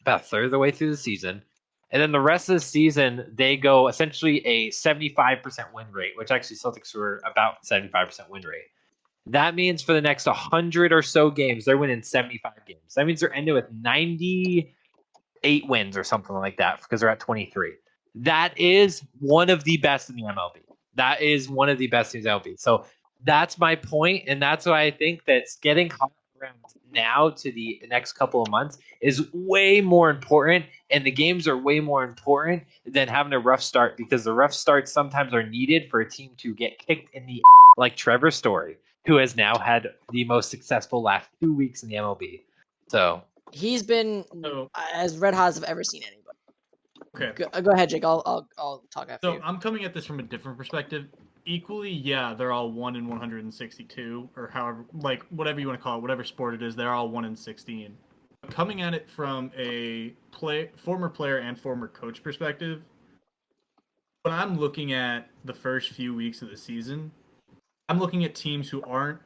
about a third of the way through the season. And then the rest of the season, they go essentially a 75% win rate, which actually Celtics were about 75% win rate. That means for the next 100 or so games, they're winning 75 games. That means they're ending with 98 wins or something like that because they're at 23. That is one of the best in the MLB. That is one of the best in the MLB. So that's my point, and that's why I think that getting hot around now to the next couple of months is way more important, and the games are way more important than having a rough start, because the rough starts sometimes are needed for a team to get kicked in the like Trevor's Story, who has now had the most successful last 2 weeks in the MLB. So he's been So, as red hot as I've ever seen anybody. okay. Go ahead, Jake. I'll talk after So you. I'm coming at this from a different perspective. Equally, yeah, they're all 1 in 162, or however, like whatever you want to call it, whatever sport it is, they're all 1 in 16. Coming at it from a former player and former coach perspective, when I'm looking at the first few weeks of the season, I'm looking at teams who aren't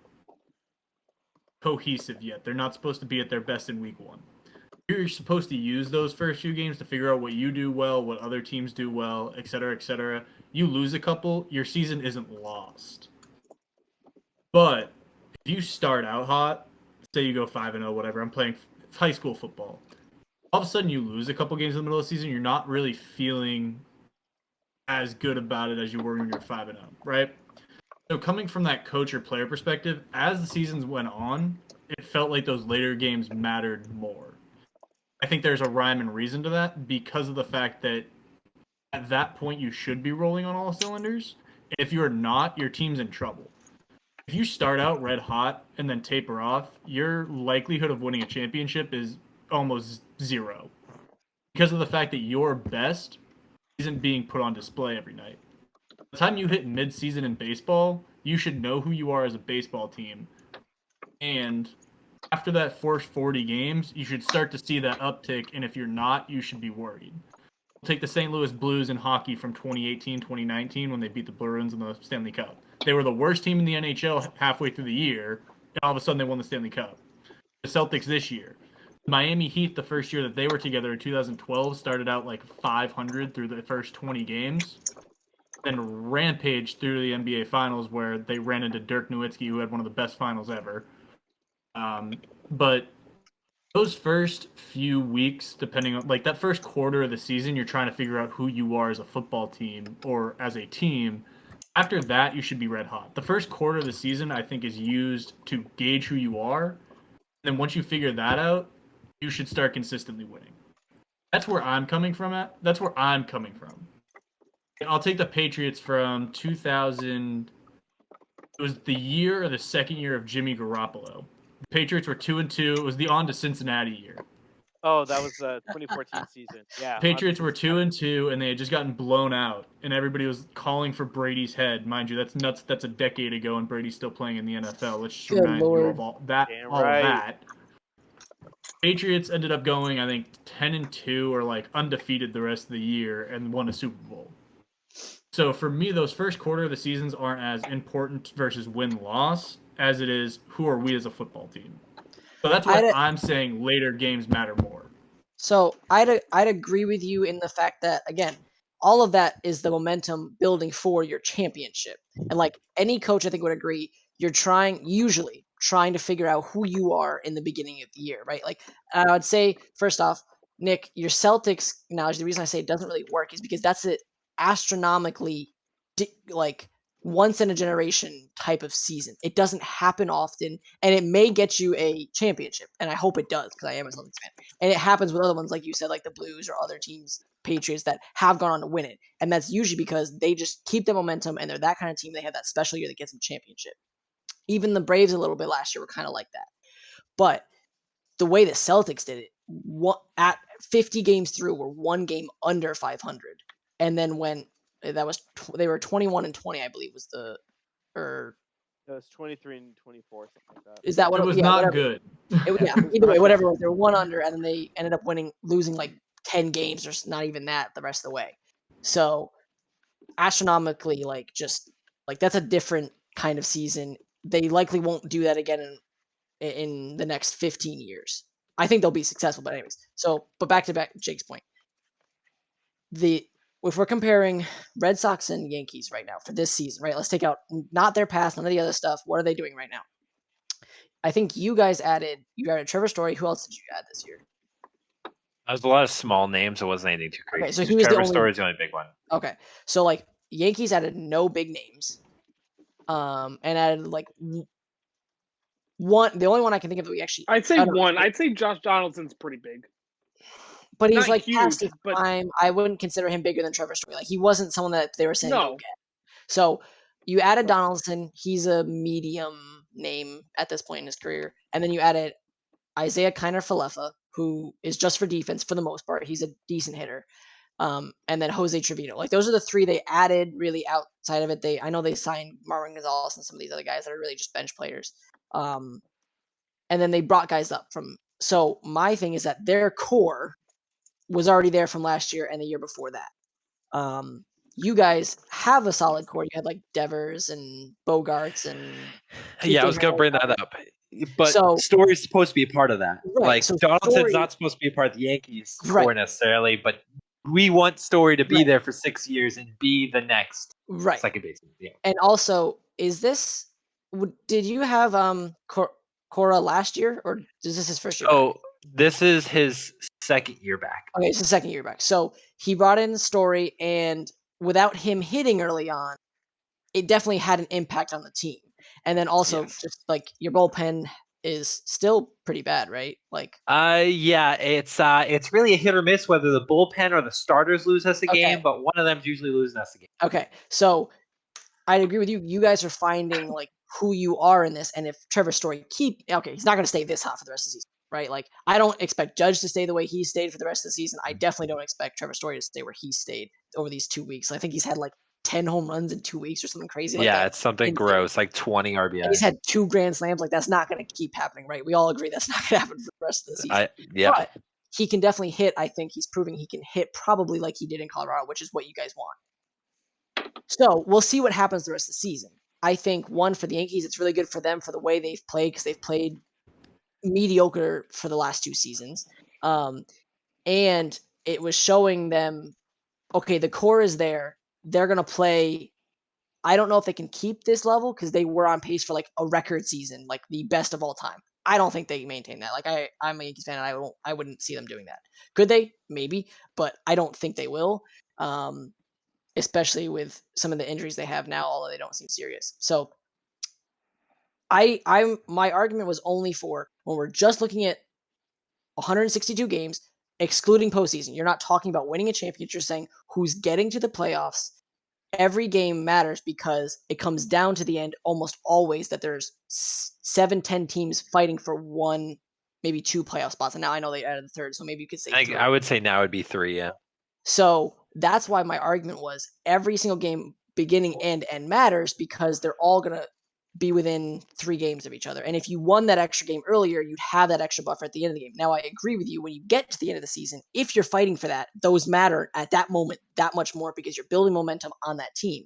cohesive yet. They're not supposed to be at their best in week 1. You're supposed to use those first few games to figure out what you do well, what other teams do well, et cetera, et cetera. You lose a couple, your season isn't lost. But if you start out hot, say you go 5-0, whatever, I'm playing high school football. All of a sudden you lose a couple games in the middle of the season, you're not really feeling as good about it as you were when you're 5-0, right? So coming from that coach or player perspective, as the seasons went on, it felt like those later games mattered more. I think there's a rhyme and reason to that because of the fact that at that point you should be rolling on all cylinders. If you're not, your team's in trouble. If you start out red hot and then taper off, your likelihood of winning a championship is almost zero because of the fact that your best isn't being put on display every night. By the time you hit mid-season in baseball, you should know who you are as a baseball team. And after that first 40 games, you should start to see that uptick, and if you're not, you should be worried. Take the St. Louis Blues in hockey from 2018, 2019 when they beat the Bruins in the Stanley Cup. They were the worst team in the NHL halfway through the year, and all of a sudden they won the Stanley Cup. The Celtics this year. Miami Heat, the first year that they were together in 2012, started out like 500 through the first 20 games, then rampaged through the NBA Finals where they ran into Dirk Nowitzki, who had one of the best finals ever. But those first few weeks, depending on like that first quarter of the season, you're trying to figure out who you are as a football team or as a team. After that, you should be red hot. The first quarter of the season, I think, is used to gauge who you are. And then once you figure that out, you should start consistently winning. That's where I'm coming from. I'll take the Patriots from 2000. It was the year or the second year of Jimmy Garoppolo. The Patriots were 2-2. It was the on to Cincinnati year. Oh, that was the 2014 season. Yeah. Patriots were 2-2, and they had just gotten blown out, and everybody was calling for Brady's head. Mind you, that's nuts. That's a decade ago, and Brady's still playing in the NFL. Let's just remind you of all that. Patriots ended up going, I think, 10-2 or like undefeated the rest of the year and won a Super Bowl. So for me, those first quarter of the seasons aren't as important versus win-loss as it is who are we as a football team. So that's why I'm saying later games matter more. So I'd agree with you in the fact that, again, all of that is the momentum building for your championship. And like any coach, I think would agree, you're usually trying to figure out who you are in the beginning of the year, right? Like I would say, first off, Nick, your Celtics analogy, the reason I say it doesn't really work is because that's an astronomically like once in a generation type of season. It doesn't happen often, and it may get you a championship, and I hope it does because I am a Celtics fan. And it happens with other ones, like you said, like the Blues or other teams, Patriots, that have gone on to win it. And that's usually because they just keep the momentum, and they're that kind of team. They have that special year that gets them championship. Even the Braves a little bit last year were kind of like that. But the way the Celtics did it, at 50 games through, were one game under 500. And then when they were 21-20, I believe was the, or it was 23-24, something like that. Is that what it was? Not good. Either way, whatever it was, they were one under, and then they ended up losing like 10 games, or not even that, the rest of the way. So astronomically, like just like that's a different kind of season. They likely won't do that again in the next 15 years. I think they'll be successful, but anyways. So, but back to Jake's point. If we're comparing Red Sox and Yankees right now for this season, right? Let's take out not their past, none of the other stuff. What are they doing right now? I think you added Trevor Story. Who else did you add this year? There's a lot of small names. It wasn't anything too crazy. Okay, so he was Trevor Story is the only big one. Okay, so like Yankees added no big names, and added like one. The only one I can think of that we actually. I'd say one. I'd say Josh Donaldson's pretty big. But he's not like huge, past his prime. I wouldn't consider him bigger than Trevor Story. Like he wasn't someone that they were saying go get. So you added Donaldson. He's a medium name at this point in his career, and then you added Isaiah Kiner-Falefa, who is just for defense for the most part. He's a decent hitter. And then Jose Trevino. Like those are the three they added. Really outside of it, I know they signed Marwin Gonzalez and some of these other guys that are really just bench players. And then they brought guys up from. So my thing is that their core was already there from last year and the year before that. You guys have a solid core. You had like Devers and Bogarts and I was gonna bring that up. But Story's supposed to be a part of that. Right, like so Donaldson's not supposed to be a part of the Yankees core necessarily, but we want Story to be there for 6 years and be the next second baseman. Yeah. And also, did you have Cora last year, or is this his first year? Oh, this is his second year back. Okay, it's his second year back. So he brought in Story, and without him hitting early on, it definitely had an impact on the team. And then also, just like your bullpen is still pretty bad, right? Like, it's really a hit or miss whether the bullpen or the starters lose us a game, but one of them's usually losing us a game. Okay, so I'd agree with you. You guys are finding like who you are in this, and if Trevor Story he's not going to stay this hot for the rest of the season, right? Like, I don't expect Judge to stay the way he stayed for the rest of the season. I definitely don't expect Trevor Story to stay where he stayed over these 2 weeks. I think he's had like 10 home runs in 2 weeks or something crazy like that. Yeah, it's something gross, like 20 RBI. And he's had 2 grand slams. Like, that's not going to keep happening, right? We all agree that's not going to happen for the rest of the season. But he can definitely hit. I think he's proving he can hit probably like he did in Colorado, which is what you guys want. So we'll see what happens the rest of the season. I think one for the Yankees, it's really good for them for the way they've played because they've played mediocre for the last 2 seasons. And it was showing them, okay, the core is there. They're going to play. I don't know if they can keep this level because they were on pace for like a record season, like the best of all time. I don't think they maintain that. Like I'm a Yankees fan, and I wouldn't see them doing that. Could they? Maybe, but I don't think they will. Especially with some of the injuries they have now, although they don't seem serious. So my argument was only for when we're just looking at 162 games, excluding postseason. You're not talking about winning a championship. You're saying who's getting to the playoffs. Every game matters because it comes down to the end almost always that there's 7-10 teams fighting for 1, maybe 2 playoff spots. And now I know they added the third, so maybe you could say 3. I would say now it'd be 3, yeah. So that's why my argument was every single game, beginning and end, matters because they're all going to be within 3 games of each other. And if you won that extra game earlier, you'd have that extra buffer at the end of the game. Now, I agree with you. When you get to the end of the season, if you're fighting for that, those matter at that moment that much more because you're building momentum on that team.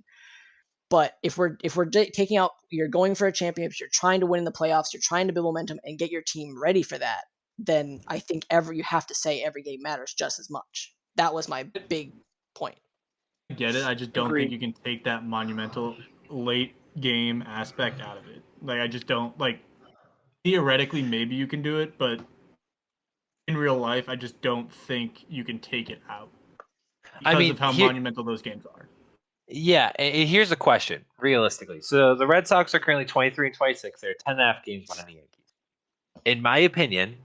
But if we're taking out, you're going for a championship, you're trying to win in the playoffs, you're trying to build momentum and get your team ready for that, then I think you have to say every game matters just as much. That was my big point. I get it. I just don't think you can take that monumental late game aspect out of it. Like I just don't like. Theoretically, maybe you can do it, but in real life, I just don't think you can take it out because of how monumental those games are. Yeah, and here's a question, realistically. So the Red Sox are currently 23-26. They're 10.5 games behind the Yankees. In my opinion,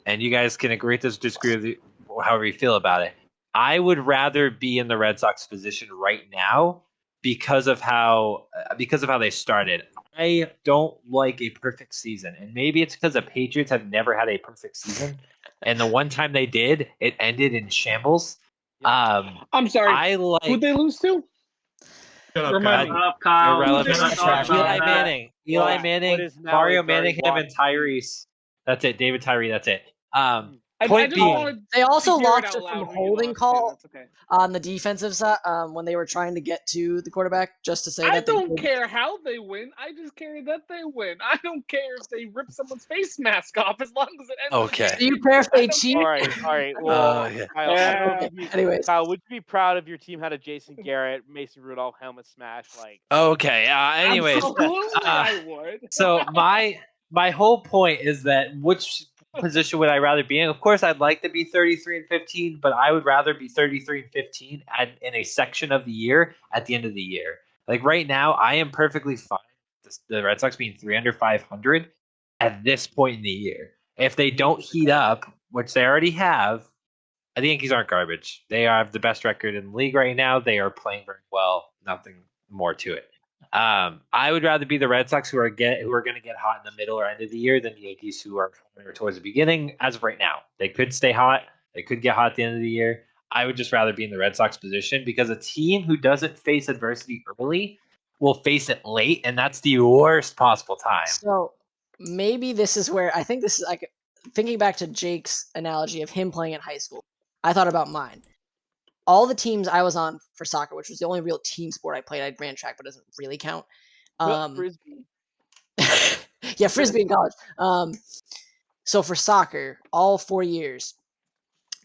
and you guys can agree to disagree with it, however you feel about it, I would rather be in the Red Sox position right now because of how they started. I don't like a perfect season, and maybe it's because the Patriots have never had a perfect season, and the one time they did, it ended in shambles. I'm sorry. Who'd they lose to? Remind me. Kyle. Eli Manning, Mario Manningham, and Tyrese. That's it. David Tyree. That's it. Point being, they also lost just from a holding call on the defensive side when they were trying to get to the quarterback just to say that I don't care how they win. I just care that they win. I don't care if they rip someone's face mask off as long as it ends. Okay. Do you care if they cheat? All right. Well, anyways, Kyle, would you be proud if your team had a Jason Garrett, Mason Rudolph helmet smash? Like, okay. Anyways, I would. So my whole point is that which position would I rather be in? Of course, I'd like to be 33-15, but I would rather be 33-15 in a section of the year at the end of the year. Like right now, I am perfectly fine with the Red Sox being 3 under 500 at this point in the year. If they don't heat up, which they already have, the Yankees aren't garbage. They have the best record in the league right now. They are playing very well. Nothing more to it. I would rather be the Red Sox who are going to get hot in the middle or end of the year than the Yankees who are towards the beginning. As of right now, they could stay hot. They could get hot at the end of the year. I would just rather be in the Red Sox position because a team who doesn't face adversity early will face it late, and that's the worst possible time. So maybe this is where I think this is like thinking back to Jake's analogy of him playing in high school. I thought about mine. All the teams I was on for soccer, which was the only real team sport I played, I ran track, but it doesn't really count. Frisbee. Yeah, Frisbee in college. So for soccer, all 4 years,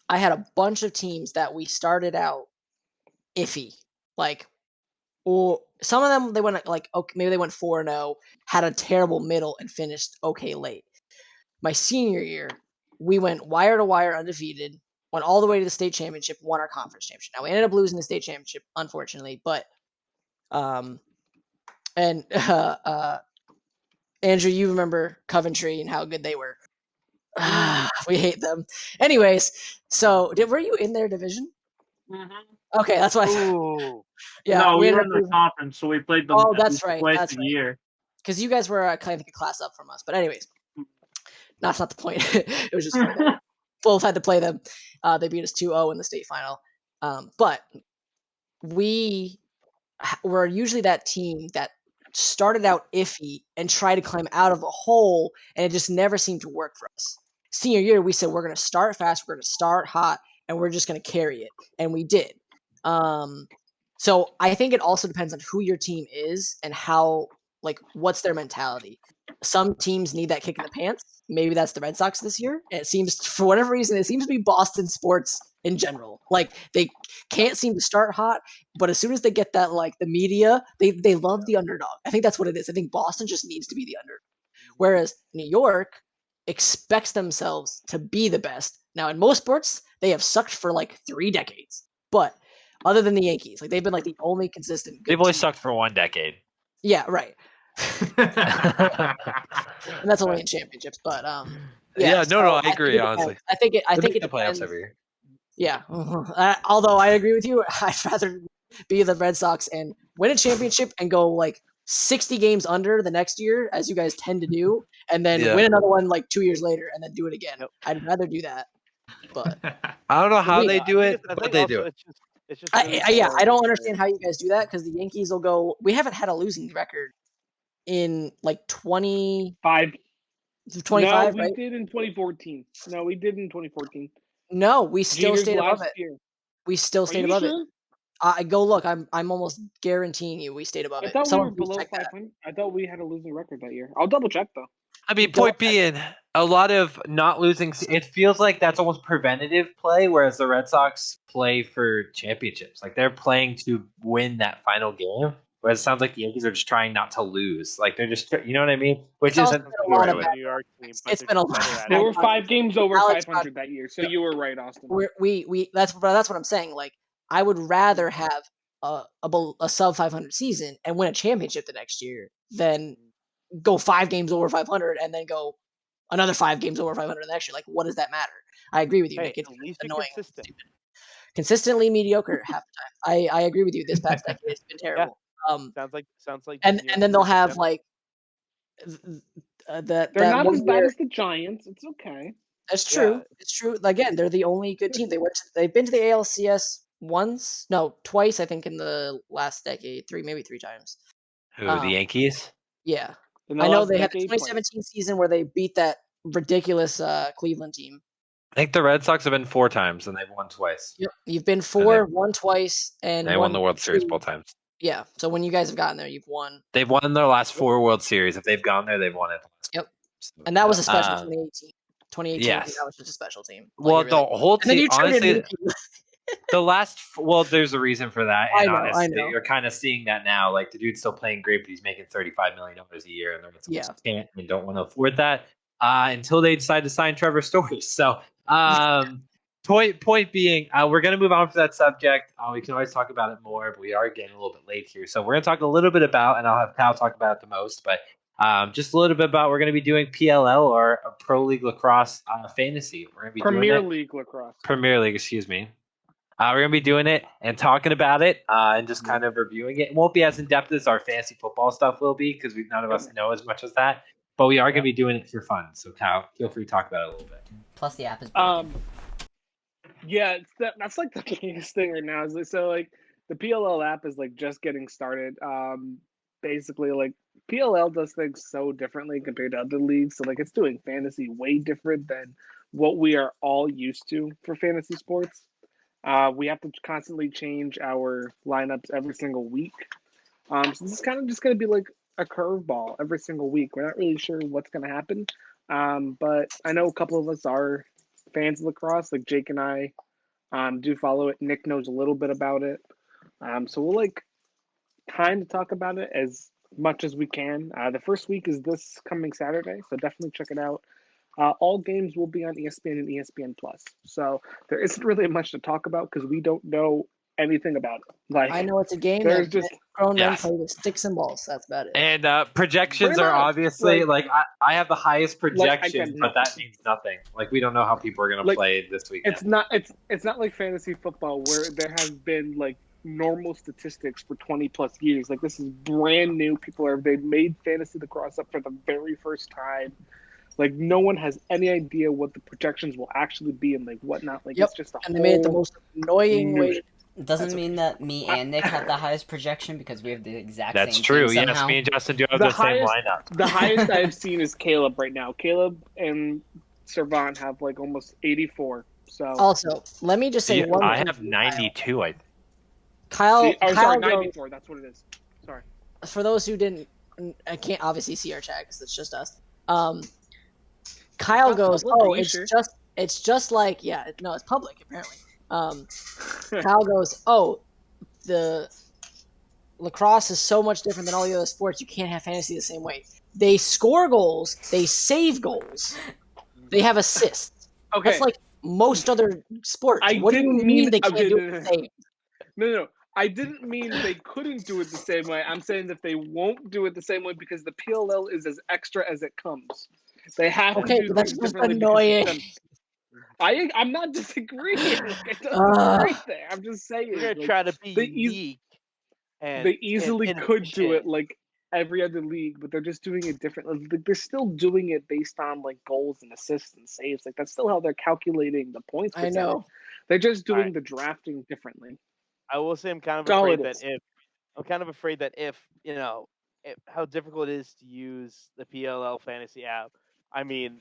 I had a bunch of teams that we started out iffy. Like, or some of them, they went like, okay, maybe they went 4-0, had a terrible middle, and finished okay late. My senior year, we went wire to wire undefeated, went all the way to the state championship, won our conference championship. Now we ended up losing the state championship, unfortunately, but Andrew, you remember Coventry and how good they were. We hate them. Anyways, so were you in their division? Mm-hmm. Okay, that's what I thought. Yeah, no, we were in the conference, so we played them. Oh, that's right. Twice a year. Because you guys were kind of a class up from us. But anyways, that's not the point. It was just funny that both had to play them. They beat us 2-0 in the state final. But we were usually that team that started out iffy and tried to climb out of a hole, and it just never seemed to work for us. Senior year, we said we're going to start fast, we're going to start hot, and we're just going to carry it. And we did. So I think it also depends on who your team is and how like what's their mentality. Some teams need that kick in the pants. Maybe that's the Red Sox this year. And it seems, for whatever reason, it seems to be Boston sports in general. Like they can't seem to start hot, but as soon as they get that, like the media, they love the underdog. I think that's what it is. I think Boston just needs to be the underdog, whereas New York expects themselves to be the best. Now, in most sports, they have sucked for like 3 decades, but other than the Yankees, like they've been like the only consistent. Good They've only team. sucked for 1 decade. Yeah, right. And that's only in championships, but Yeah, so no, I agree. Honestly, I think it the depends. playoffs every year. Yeah. Although I agree with you, I'd rather be the Red Sox and win a championship and go like 60 games under the next year, as you guys tend to do, and then Yeah. win another one like 2 years later and then do it again. I'd rather do that. But I don't know how they do it, I but think they also do it. It's just really I don't boring. understand how you guys do that, because the Yankees will go. We haven't had a losing record in like 20, 5. 25, No, we right? did in 2014. No, we did in 2014. No, we still Jeter's stayed above last it. year. We still Are stayed you above it. sure? I go look. I'm almost guaranteeing you we stayed above I it. thought we Someone were please below check that. 500. I thought we had a losing record that year. I'll double check though. I mean, Don't- point being, a lot of not losing. It feels like that's almost preventative play, whereas the Red Sox play for championships. Like they're playing to win that final game. Whereas it sounds like the Yankees are just trying not to lose. Like they're just, you know what I mean? Which It's also isn't been the a lot right of way. bad- New York team, but It's they're been a just better lot. at They it. were 5 games over Alex 500 that year, so you were right, Austin. we that's what I'm saying. Like I would rather have a sub 500 season and win a championship the next year than go 5 games over 500 and then go another 5 games over 500 the next year. Like, what does that matter? I agree with you, Hey, Nick. It's at least you're annoying. consistent. Consistently mediocre half the time. I agree with you. This past decade has been terrible. Sounds like And you know, then they'll you're have just- like that. They're not one as bad year- as the Giants. It's okay. That's true. Yeah. It's true. Again, they're the only good team. They've been to the ALCS once, no, twice. I think in the last decade, maybe 3 times. Who, the Yankees? Yeah, In the I know last they had the decade, 2017 season where they beat that ridiculous Cleveland team. I think the Red Sox have been 4 times and they've won twice. Yep, you've been 4, won twice, and They won the World Series both times. Yeah, so when you guys have gotten there, you've won. They've won their last 4 World Series. If they've gone there, they've won it. Yep, and that was a special 2018. 2018, yes. that was just a special team. Well, Like, the whole and then team, you traded honestly, Mookie. the last, well, there's a reason for that. I And know, honestly, I know. you're kind of seeing that now. Like the dude's still playing great, but he's making $35 million a year, and the Red Sox Yeah. can't and don't want to afford that until they decide to sign Trevor Story. So, point being, we're going to move on from that subject. We can always talk about it more, but we are getting a little bit late here. So we're going to talk a little bit about, and I'll have Kyle talk about it the most, but just a little bit about, we're going to be doing PLL, or a Pro League Lacrosse fantasy. We're going to be Premier doing League lacrosse. Premier League, excuse me. We're going to be doing it and talking about it and just kind of reviewing it. It won't be as in-depth as our fantasy football stuff will be, because none of us know as much as that. But we are going to be doing it for fun. So, Kyle, feel free to talk about it a little bit. Plus, the app is broken. Yeah, that's like the biggest thing right now. Is so like the PLL app is like just getting started. Basically, like PLL does things so differently compared to other leagues. So like it's doing fantasy way different than what we are all used to for fantasy sports. We have to constantly change our lineups every single week. So this is kind of just going to be like a curveball every single week. We're not really sure what's going to happen. But I know a couple of us are fans of lacrosse. Like Jake and I do follow it. Nick knows a little bit about it. So we'll like kind of talk about it as much as we can. The first week is this coming Saturday, so definitely check it out. All games will be on ESPN and ESPN Plus. So there isn't really much to talk about because we don't know anything about it. Like I know it's a game there's that just grown men Yes. play with sticks and balls. That's about it. And projections Pretty are much, obviously, like I have the highest projections, again, but that means nothing. Like, we don't know how people are going to Like, play this weekend. it's not like fantasy football where there has been like normal statistics for 20 plus years. Like this is brand new. They've made fantasy lacrosse up for the very first time. Like no one has any idea what the projections will actually be and like whatnot. Like it's just and they made it the whole most annoying new way. shit. It doesn't mean that me and Nick have the highest projection because we have the exact That's same true. team Yes, somehow. me and Justin do have The the same highest- lineup. The highest I've seen is Caleb right now. Caleb and Servant have like almost 84. So Also, let me just say Yeah, one I thing. have 92. Kyle, sorry, Kyle 94. That's what it is. Sorry. for those who didn't I can't obviously see our chat because it's just us. Kyle goes, public, "Oh, it's just like no, it's public apparently." Kyle goes, "Oh, the lacrosse is so much different than all the other sports. You can't have fantasy the same way. They score goals, they save goals, they have assists. Okay. That's like most other sports. What do you mean they can't do it the same? No. I didn't mean they couldn't do it the same way. I'm saying that they won't do it the same way because the PLL is as extra as it comes. They have to do that's things just differently. annoying. I'm not disagreeing. Like, I don't agree there. I'm just saying. We're gonna try to be unique. And they easily could do it like every other league, but they're just doing it differently. Like, they're still doing it based on like goals and assists and saves. Like, that's still how they're calculating the points. I know. They're just doing the drafting differently. I will say I'm kind of afraid that if you know how difficult it is to use the PLL fantasy app. I mean,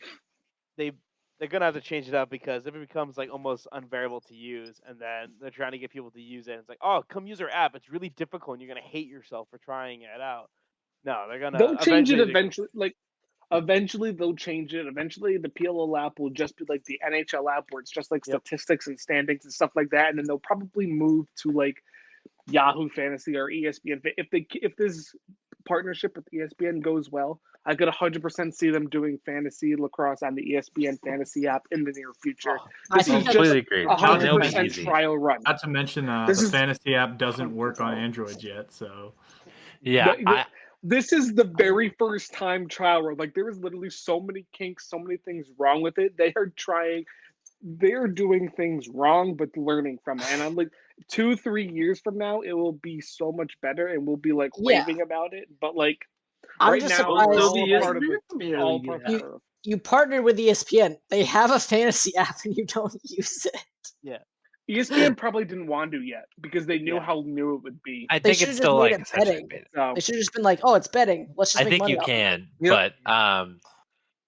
they're gonna have to change it up because if it becomes like almost unbearable to use, and then they're trying to get people to use it, and it's like, oh, come use our app. It's really difficult, and you're gonna hate yourself for trying it out. No, they'll change it eventually. Like, eventually they'll change it. Eventually, the PLL app will just be like the NHL app, where it's just like statistics and standings and stuff like that. And then they'll probably move to like Yahoo Fantasy or ESPN. If this partnership with ESPN goes well, I could 100% see them doing fantasy lacrosse on the ESPN fantasy app in the near future. I completely agree. 100% trial run. Not to mention the fantasy app doesn't work on Android yet, so yeah. This is the very first time trial run. Like, there is literally so many kinks, so many things wrong with it. They're doing things wrong, but learning from it. And I'm like, 2-3 years from now, it will be so much better, and we'll be like raving about it. But like, I'm just surprised. You partnered with ESPN. They have a fantasy app, and you don't use it. Yeah. ESPN probably didn't want to yet because they knew how new it would be. I think it's still like betting. They should have just been like, "Oh, it's betting. Let's just." I think you can, but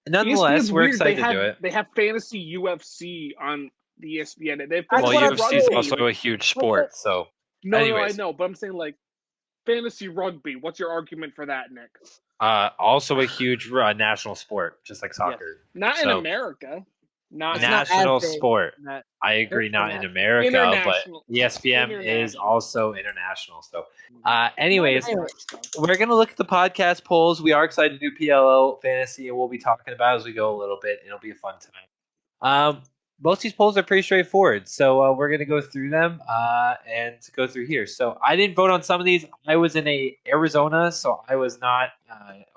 nonetheless, we're excited to do it. They have fantasy UFC on the ESPN. UFC is also a huge sport, so. No, I know, but I'm saying like fantasy rugby. What's your argument for that, Nick? Also a huge national sport, just like soccer. Not in America. National sport. I agree, not in America, but ESPN is also international. So, anyways, we're gonna look at the podcast polls. We are excited to do PLL fantasy, and we'll be talking about it as we go a little bit. It'll be a fun time. Most of these polls are pretty straightforward, so we're gonna go through them and go through here. So I didn't vote on some of these. I was in Arizona, so I was not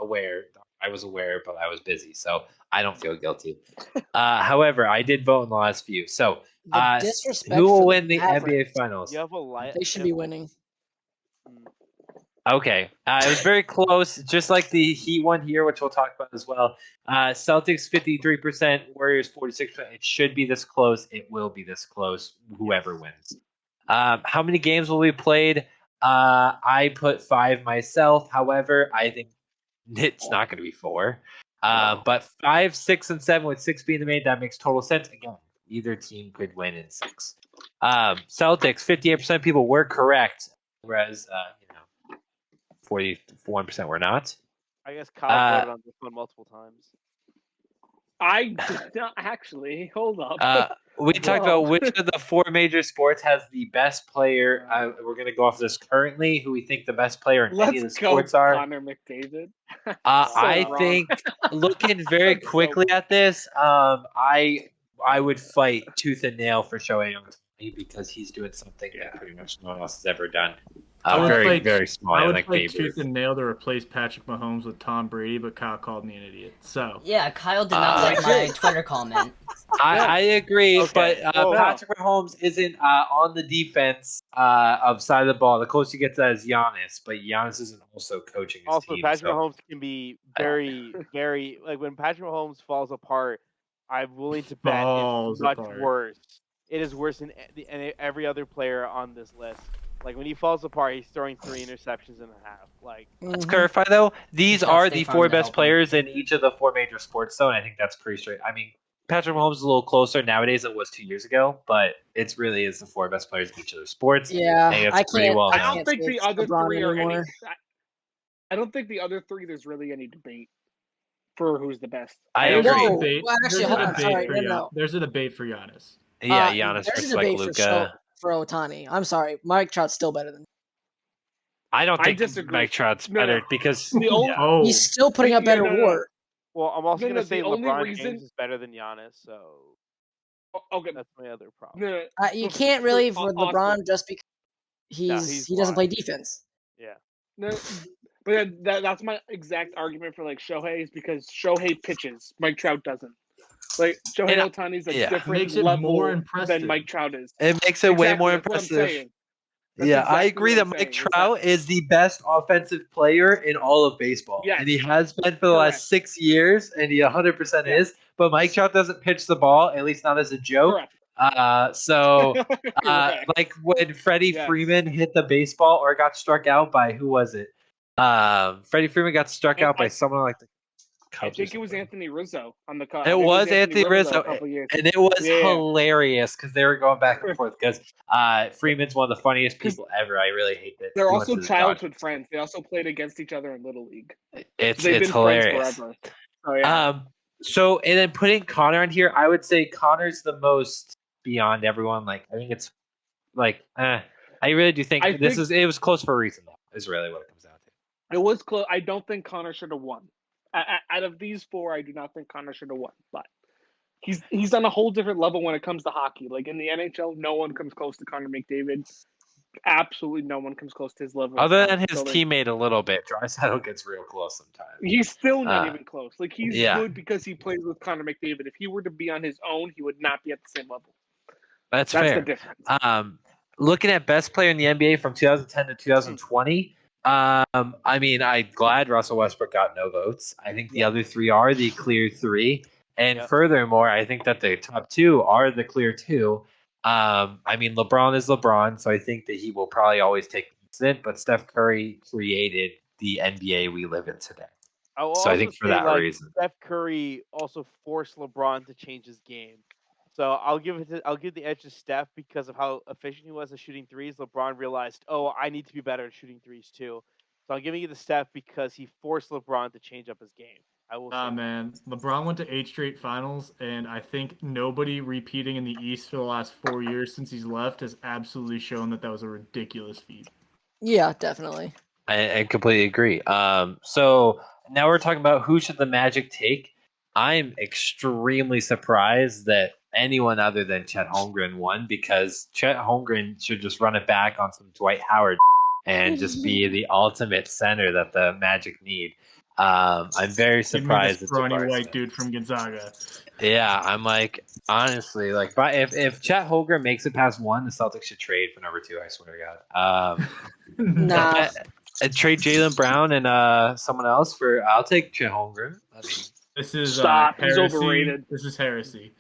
aware. I was aware, but I was busy, so I don't feel guilty. However, I did vote in the last few. So, who will win the NBA Finals? They should be winning. Okay. It was very close, just like the Heat one here, which we'll talk about as well. Celtics 53%, Warriors 46%. It should be this close. It will be this close, whoever wins. How many games will be played? I put 5 myself. However, I think it's not going to be 4. But 5, 6, and 7, with 6 being the main, that makes total sense. Again, either team could win in 6. Celtics, 58% of people were correct, whereas 41% were not. I guess Kyle voted on this one multiple times. I did not actually. Hold up. We talked about which of the 4 major sports has the best player. We're going to go off this currently, who we think the best player in any of the sports are. Connor McDavid. I think, looking very quickly at this, I would fight tooth and nail for Shohei Ohtani because he's doing something that pretty much no one else has ever done. Very small. I would fight tooth and nail to replace Patrick Mahomes with Tom Brady, but Kyle called me an idiot. So yeah, Kyle did not like my Twitter comment. I agree, but Patrick Mahomes isn't on the defense of side of the ball. The closest he gets that is Giannis, but Giannis isn't also coaching his team. Patrick Mahomes can be very, very like when Patrick Mahomes falls apart. I'm willing to bet it's much worse. It is worse than every other player on this list. Like when he falls apart, he's throwing 3 interceptions and a half. Like, let's clarify though, these are the 4 best players in each of the 4 major sports, though, and I think that's pretty straight. I mean, Patrick Mahomes is a little closer nowadays than it was 2 years ago, but it really is the 4 best players in each of the sports. Yeah, I don't think the other 3 are any. I don't think the other three. There's really any debate for who's the best. I There's agree. a Whoa. debate. Well, actually, There's hold a on. debate Sorry. for No. There's a debate for Giannis. Yeah, Giannis There's versus a like debate Luka. for Otani. I'm sorry. Mike Trout's still better than I don't I think disagree. Mike Trout's No, better no. because The only- Oh, He's still putting up better no. WAR. Well, I'm also No, gonna no, say the only LeBron reason- James is better than Giannis, so Okay, that's my other problem. no, You for- can't really for for Austin. LeBron just because he's he doesn't play washed. defense. Yeah. No, but that's my exact argument for like Shohei is because Shohei pitches, Mike Trout doesn't. Like Shohei And, Ohtani's a yeah. different Makes it level more impressive. than Mike Trout is. it makes it way more That's what I'm impressive. saying. That's Yeah, I exactly agree what that I'm Mike saying, is that- Trout is the best offensive player in all of baseball. Yes. And he has been for the Correct. last 6 years, and he 100% Yeah. is. But Mike Trout doesn't pitch the ball, at least not as a joke. Correct. Correct. Like when Freddie Yes. Freeman hit the baseball or got struck out by, who was it? Freddie Freeman got struck out by someone like the I Cubs. think it was Anthony Rizzo on the cut. It was Anthony a Rizzo, couple years. and it was Yeah. hilarious because they were going back and forth. Because Freeman's one of the funniest people ever. I really hate that. They're he went also to the childhood Dodgers. friends. They also played against each other in Little League. It's They've been hilarious. friends forever. Oh yeah. So and then putting Connor on here, I would say Connor's the most beyond everyone. Like I think it's like I really do think it was close for a reason though. Is really what it comes down to. It was close. I don't think Connor should have won. Out of these four, I do not think Connor should have won. But he's on a whole different level when it comes to hockey. Like in the NHL, no one comes close to Connor McDavid. Absolutely no one comes close to his level. Other than his teammate a little bit, Draisaitl gets real close sometimes. He's still not even close. Like he's Yeah. good because he plays with Connor McDavid. If he were to be on his own, he would not be at the same level. That's the fair. difference. Looking at best player in the NBA from 2010 to 2020, I'm glad Russell Westbrook got no votes. I think the other three are the clear three. And furthermore, I think that the top two are the clear two. LeBron is LeBron, so I think that he will probably always take it, but Steph Curry created the NBA we live in today. So I think for that reason. Steph Curry also forced LeBron to change his game. So I'll give the edge to Steph because of how efficient he was at shooting threes. LeBron realized, I need to be better at shooting threes too. So I'm giving it to Steph because he forced LeBron to change up his game. I will say. Man, LeBron went to 8 straight finals, and I think nobody repeating in the East for the last 4 years since he's left has absolutely shown that was a ridiculous feat. Yeah, definitely. I completely agree. So now we're talking about who should the Magic take. I'm extremely surprised that anyone other than Chet Holmgren won because Chet Holmgren should just run it back on some Dwight Howard and just be the ultimate center that the Magic need. I'm very surprised. Give me this scrawny white dude from Gonzaga. Yeah, I'm like, honestly, like, but if Chet Holmgren makes it past 1, the Celtics should trade for number 2. I swear to God. Nah. Trade Jaylen Brown and someone else for. I'll take Chet Holmgren. This is Stop. He's heresy. overrated. This is heresy.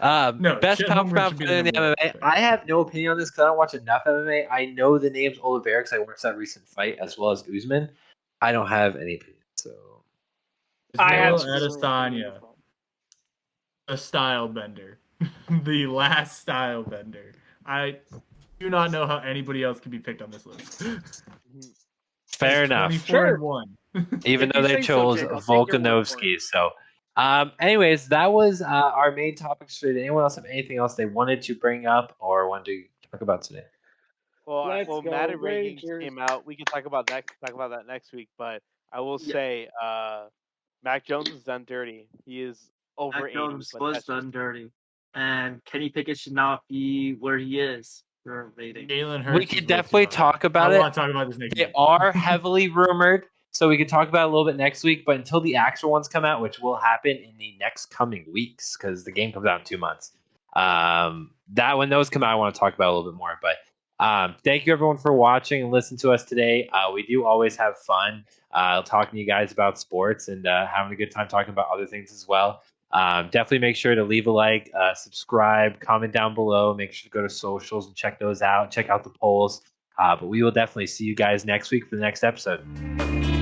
No, best Chet pound for Holmgren pound should be player in the number MMA. one. I have no opinion on this because I don't watch enough MMA. I know the names Oliveira because I watched that recent fight as well as Usman. I don't have any opinion. So I have Israel Adesanya, a style bender, the last style bender. I do not know how anybody else can be picked on this list. fair enough. 24-1. Even If though you they say so, chose Jake, I'll take your word for Volkanovski. it. So, anyways, that was our main topics for today. Anyone else have anything else they wanted to bring up or wanted to talk about today? Let's Well, go, Madden rankings Rangers. came out. We can talk about that next week. But I will say, Mac Jones is done dirty. He is over Mac 80. Jones but was that's done just- dirty, and Kenny Pickett should not be where he is for rating. Jalen Hurts We is could way definitely too high. talk about I it. want to talk about this next They week. are heavily rumored, so we can talk about it a little bit next week. But until the actual ones come out, which will happen in the next coming weeks, because the game comes out in 2 months. That when those come out, I want to talk about it a little bit more. But thank you everyone for watching and listening to us today. We do always have fun talking to you guys about sports and having a good time talking about other things as well. Definitely make sure to leave a like, subscribe, comment down below. Make sure to go to socials and check those out. Check out the polls. But we will definitely see you guys next week for the next episode.